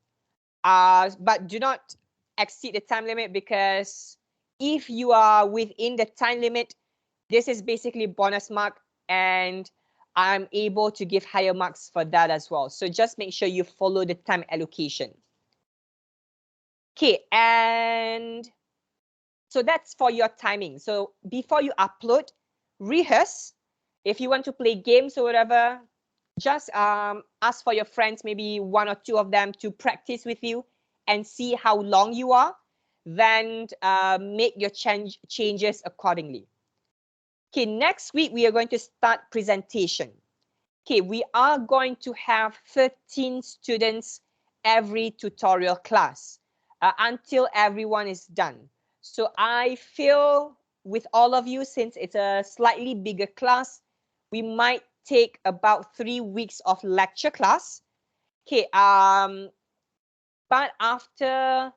But do not exceed the time limit, because if you are within the time limit, this is basically bonus mark, and I'm able to give higher marks for that as well. So just make sure you follow the time allocation. Okay, and so that's for your timing. So before you upload, rehearse. If you want to play games or whatever, just ask for your friends, maybe 1 or 2 of them, to practice with you and see how long you are. Then make your changes accordingly. Okay, next week we are going to start presentation. Okay, we are going to have 13 students every tutorial class until everyone is done. So I feel with all of you, since it's a slightly bigger class, we might take about 3 weeks of lecture class. Okay, but after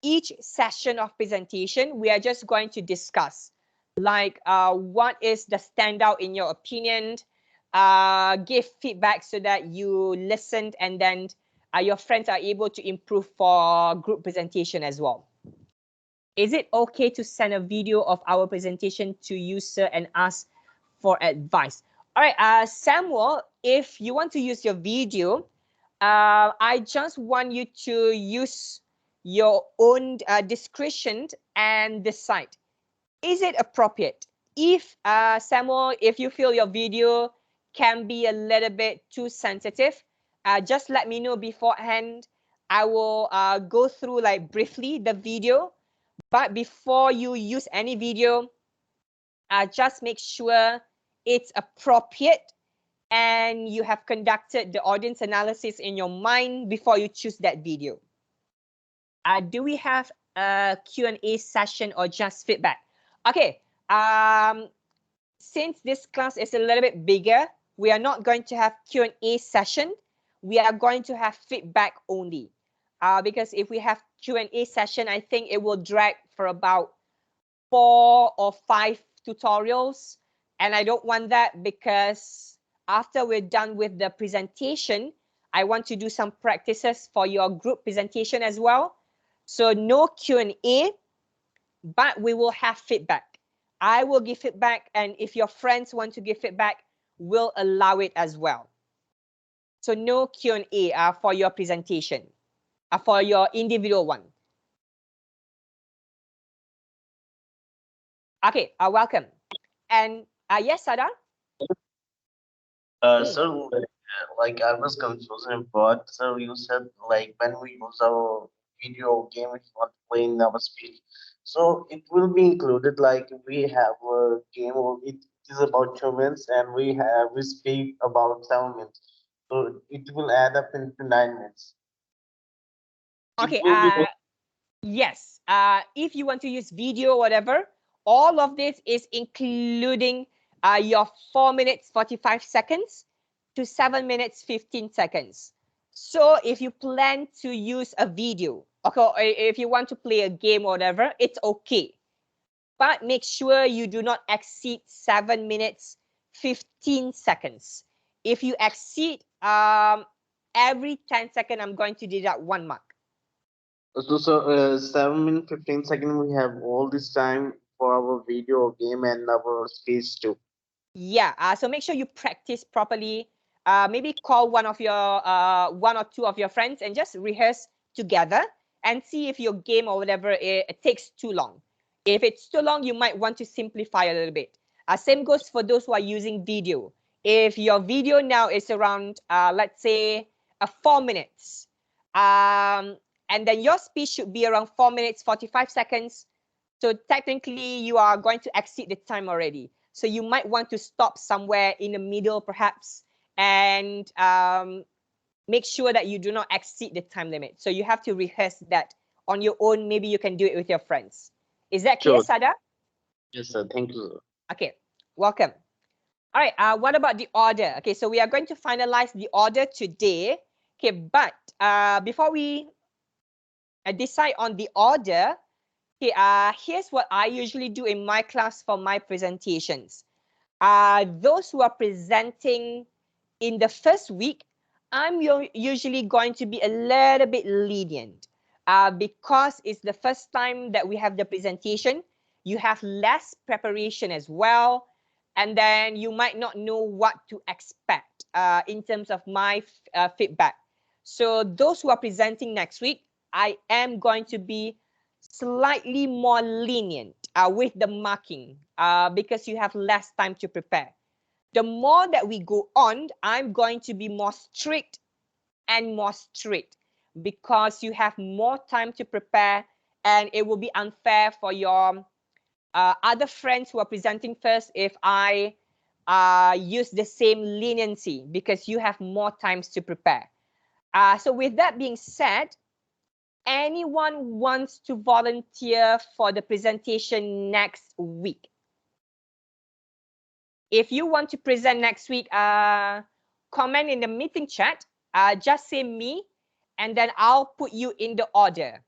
each session of presentation, we are just going to discuss like what is the standout in your opinion, give feedback so that you listened, and then your friends are able to improve for group presentation as well. Is it okay to send a video of our presentation to user and ask for advice? All right, Samuel, if you want to use your video, I just want you to use your own discretion and decide, is it appropriate? If Samuel, if you feel your video can be a little bit too sensitive, just let me know beforehand. I will go through like briefly the video, but before you use any video, just make sure it's appropriate and you have conducted the audience analysis in your mind before you choose that video. Do we have a Q&A session or just feedback? Okay, since this class is a little bit bigger, we are not going to have Q&A session. We are going to have feedback only. Because if we have Q&A session, I think it will drag for about 4 or 5 tutorials. And I don't want that, because after we're done with the presentation, I want to do some practices for your group presentation as well. So no Q&A, but we will have feedback. I will give feedback, and if your friends want to give feedback, we'll allow it as well. So no Q&A for your presentation, for your individual one. Okay, welcome. And yes, Sada? So like I was confused about, so you said like when we use our video game, we want to play in our speech. So it will be included, like we have a game, or it is about 2 minutes, and we speak about 7 minutes. So it will add up into 9 minutes. Okay. will be Yes. If you want to use video or whatever, all of this is including your 4 minutes 45 seconds to 7 minutes 15 seconds. So if you plan to use a video, okay, or if you want to play a game or whatever, it's okay. But make sure you do not exceed 7 minutes 15 seconds. If you exceed every 10 seconds, I'm going to deduct 1 mark. So 7 minutes 15 seconds. We have all this time for our video game and our speech too. Yeah. So make sure you practice properly. Maybe call one or two of your friends and just rehearse together and see if your game or whatever it takes too long. If it's too long, you might want to simplify a little bit. Same goes for those who are using video. If your video now is around, let's say, 4 minutes, and then your speech should be around 4 minutes 45 seconds. So technically, you are going to exceed the time already. So you might want to stop somewhere in the middle, perhaps, and make sure that you do not exceed the time limit. So you have to rehearse that on your own. Maybe you can do it with your friends. Is that clear, Sure. Sada? Yes, sir. Thank you, sir. Okay, welcome. All right, what about the order? Okay, so we are going to finalize the order today. Okay, but before we decide on the order, okay, here's what I usually do in my class for my presentations. Those who are presenting in the first week, I'm usually going to be a little bit lenient because it's the first time that we have the presentation. You have less preparation as well. And then you might not know what to expect in terms of my feedback. So those who are presenting next week, I am going to be slightly more lenient with the marking because you have less time to prepare. The more that we go on, I'm going to be more strict and more strict because you have more time to prepare, and it will be unfair for your other friends who are presenting first if I use the same leniency because you have more times to prepare. So with that being said, anyone wants to volunteer for the presentation next week? If you want to present next week, comment in the meeting chat. Just say me, and then I'll put you in the order.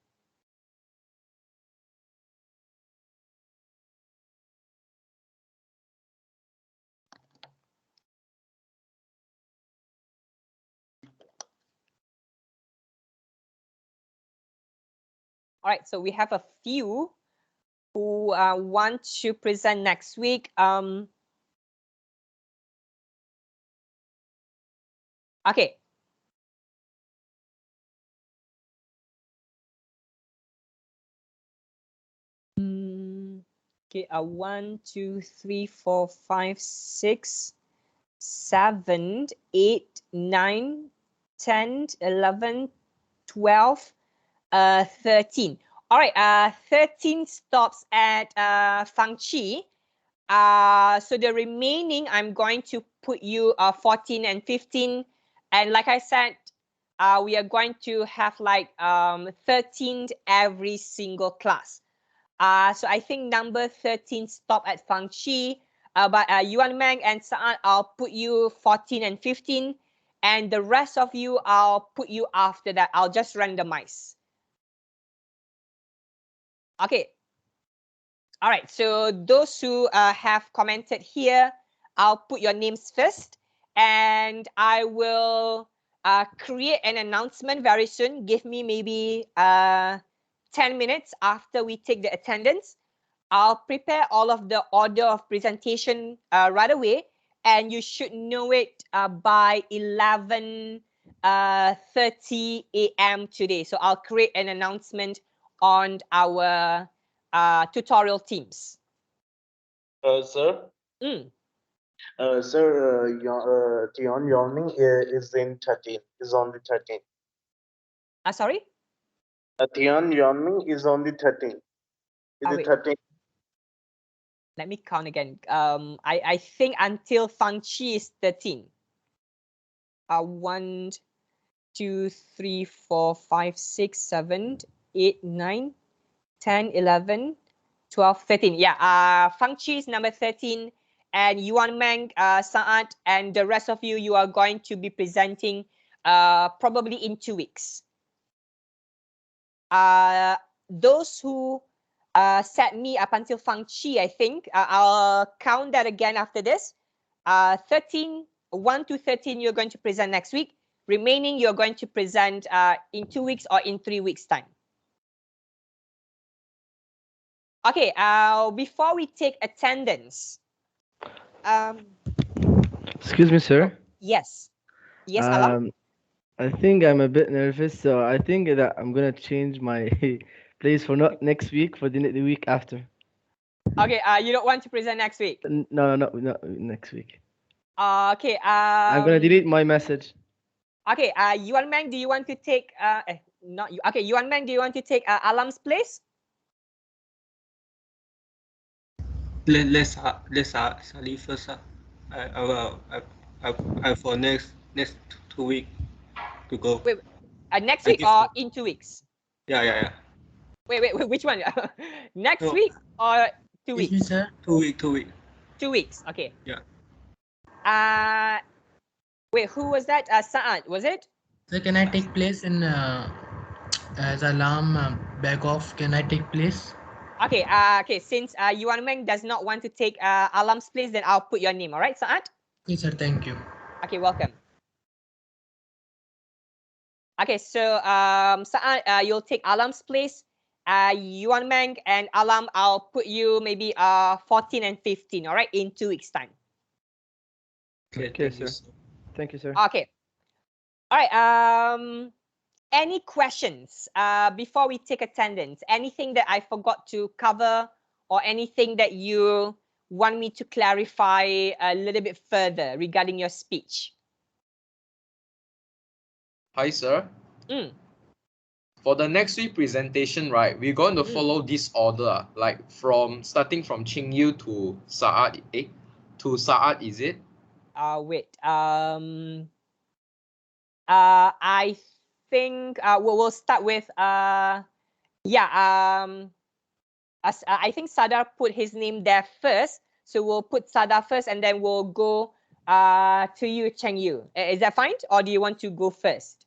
All right, so we have a few who want to present next week. Okay. Okay, 1, 2, 3, 4, 5, 6, 7, 8, 9, 10, 11, 12, 13. All right, 13 stops at Fang Chi. So the remaining, I'm going to put you 14 and 15. And like I said, we are going to have like 13 every single class. So I think number 13 stop at Fang Chi. But Yuan Meng and Sa'an, I'll put you 14 and 15. And the rest of you, I'll put you after that. I'll just randomize. Okay. All right. So those who have commented here, I'll put your names first. And I will create an announcement very soon. Give me maybe 10 minutes after we take the attendance. I'll prepare all of the order of presentation right away, and you should know it by 11:30 a.m. today. So I'll create an announcement on our tutorial teams. Sir. Sir, Tion Yawning is in 13. Is on the 13. Sorry? Tion Yawning is on the 13. Is it 13? Let me count again. I think until Fang Chi is 13. 1, 2, 3, 4, 5, 6, 7, 8, 9, 10, 11, 12, 13. Yeah, Fang Chi is number 13. And Yuan Meng, Saad, and the rest of you, you are going to be presenting probably in 2 weeks. Those who set me up until Fang Chi, I think, I'll count that again after this. 13, 1 to 13, you're going to present next week. Remaining, you're going to present in 2 weeks or in 3 weeks' time. Okay, before we take attendance. Excuse me, sir. Yes. Yes, Alam? I think I'm a bit nervous, so I think that I'm gonna change my place for not next week, for the week after. Okay, you don't want to present next week? No, not next week. Okay. I'm gonna delete my message. Okay, Yuan Meng, do you want to take not you? Okay, Yuan Meng, do you want to take Alam's place? Let's Sally first. I for next 2 week to go. Wait, next week or in 2 weeks? Yeah. Wait, which one? Next No. week or 2 weeks? Excuse me, sir. 2 week. 2 weeks. Okay. Yeah. Wait, who was that? Saad, was it? So can I take place in as Alam back off? Can I take place? Okay. Okay. Since Yuan Meng does not want to take Alam's place, then I'll put your name. All right, Saad. Okay, sir. Thank you. Okay. Welcome. Okay. So Saad, you'll take Alam's place. Yuan Meng and Alam, I'll put you maybe 14 and 15. All right, in 2 weeks' time. Okay, sir. Thank you, sir. Okay. All right. Any questions before we take attendance? Anything that I forgot to cover or anything that you want me to clarify a little bit further regarding your speech? Hi, sir. Mm. For the next week presentation, right, we're going to follow this order, like starting from Ching Yu to Saad, to Saad, is it? Wait. I think we'll start with I think Sadar put his name there first, so we'll put Sadar first, and then we'll go to you, Cheng Yu. Is that fine, or do you want to go first?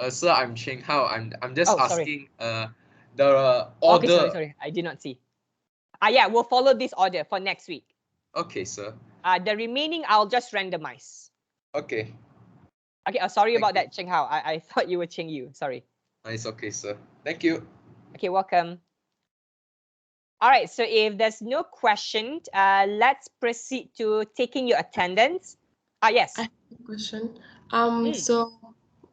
Sir, I'm Cheng Hao. I'm just asking the order. Okay, sorry, I did not see. Yeah, we'll follow this order for next week. Okay, sir. The remaining I'll just randomize. Okay. Okay, sorry about that, Cheng Hao. I thought you were Cheng Yu. Sorry. It's okay, sir. Thank you. Okay, welcome. All right, so if there's no question, let's proceed to taking your attendance. Yes. I have a question. So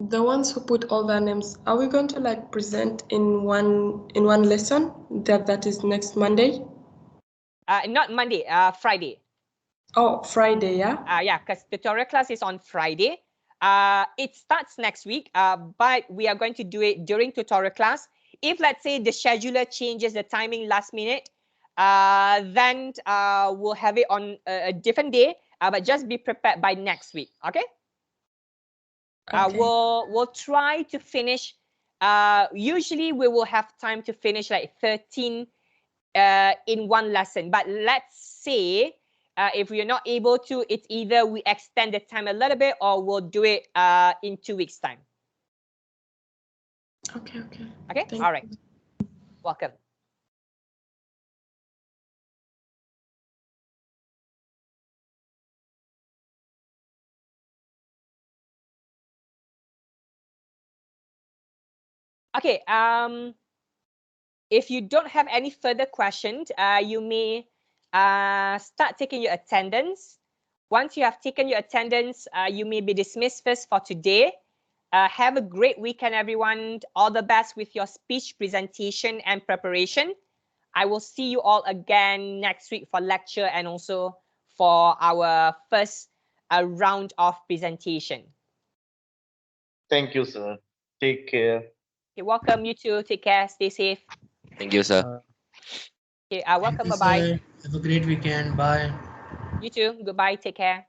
the ones who put all their names, are we going to like present in one lesson that is next Monday? Not Monday, Friday. Oh, Friday, yeah? Yeah, because tutorial class is on Friday. It starts next week, but we are going to do it during tutorial class. If, let's say, the scheduler changes the timing last minute, then we'll have it on a different day, but just be prepared by next week, okay? We'll try to finish. Usually, we will have time to finish like 13 in one lesson, but let's say if we're not able to, it's either we extend the time a little bit or we'll do it in 2 weeks' time. Okay. Okay, all right. Welcome. Okay, if you don't have any further questions, you may start taking your attendance. Once you have taken your attendance, you may be dismissed first for today. Have a great weekend, everyone. All the best with your speech presentation and preparation. I will see you all again next week for lecture and also for our first round of presentation. Thank you, sir. Take care. Okay, welcome. You too. Take care. Stay safe. Thank you, sir. Okay, welcome. Bye-bye. Have a great weekend. Bye. You too. Goodbye. Take care.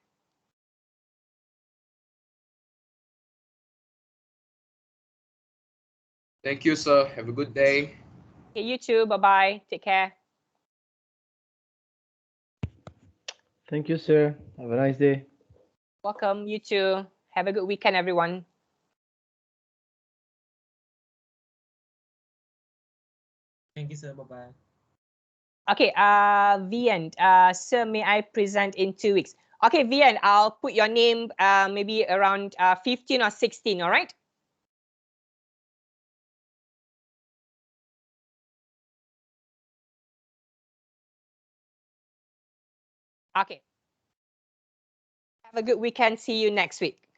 Thank you, sir. Have a good day. Okay, you too. Bye-bye. Take care. Thank you, sir. Have a nice day. Welcome. You too. Have a good weekend, everyone. Thank you, sir. Bye-bye. Okay, Vian, sir, may I present in 2 weeks? Okay, Vian, I'll put your name maybe around 15 or 16, all right? Okay. Have a good weekend. See you next week.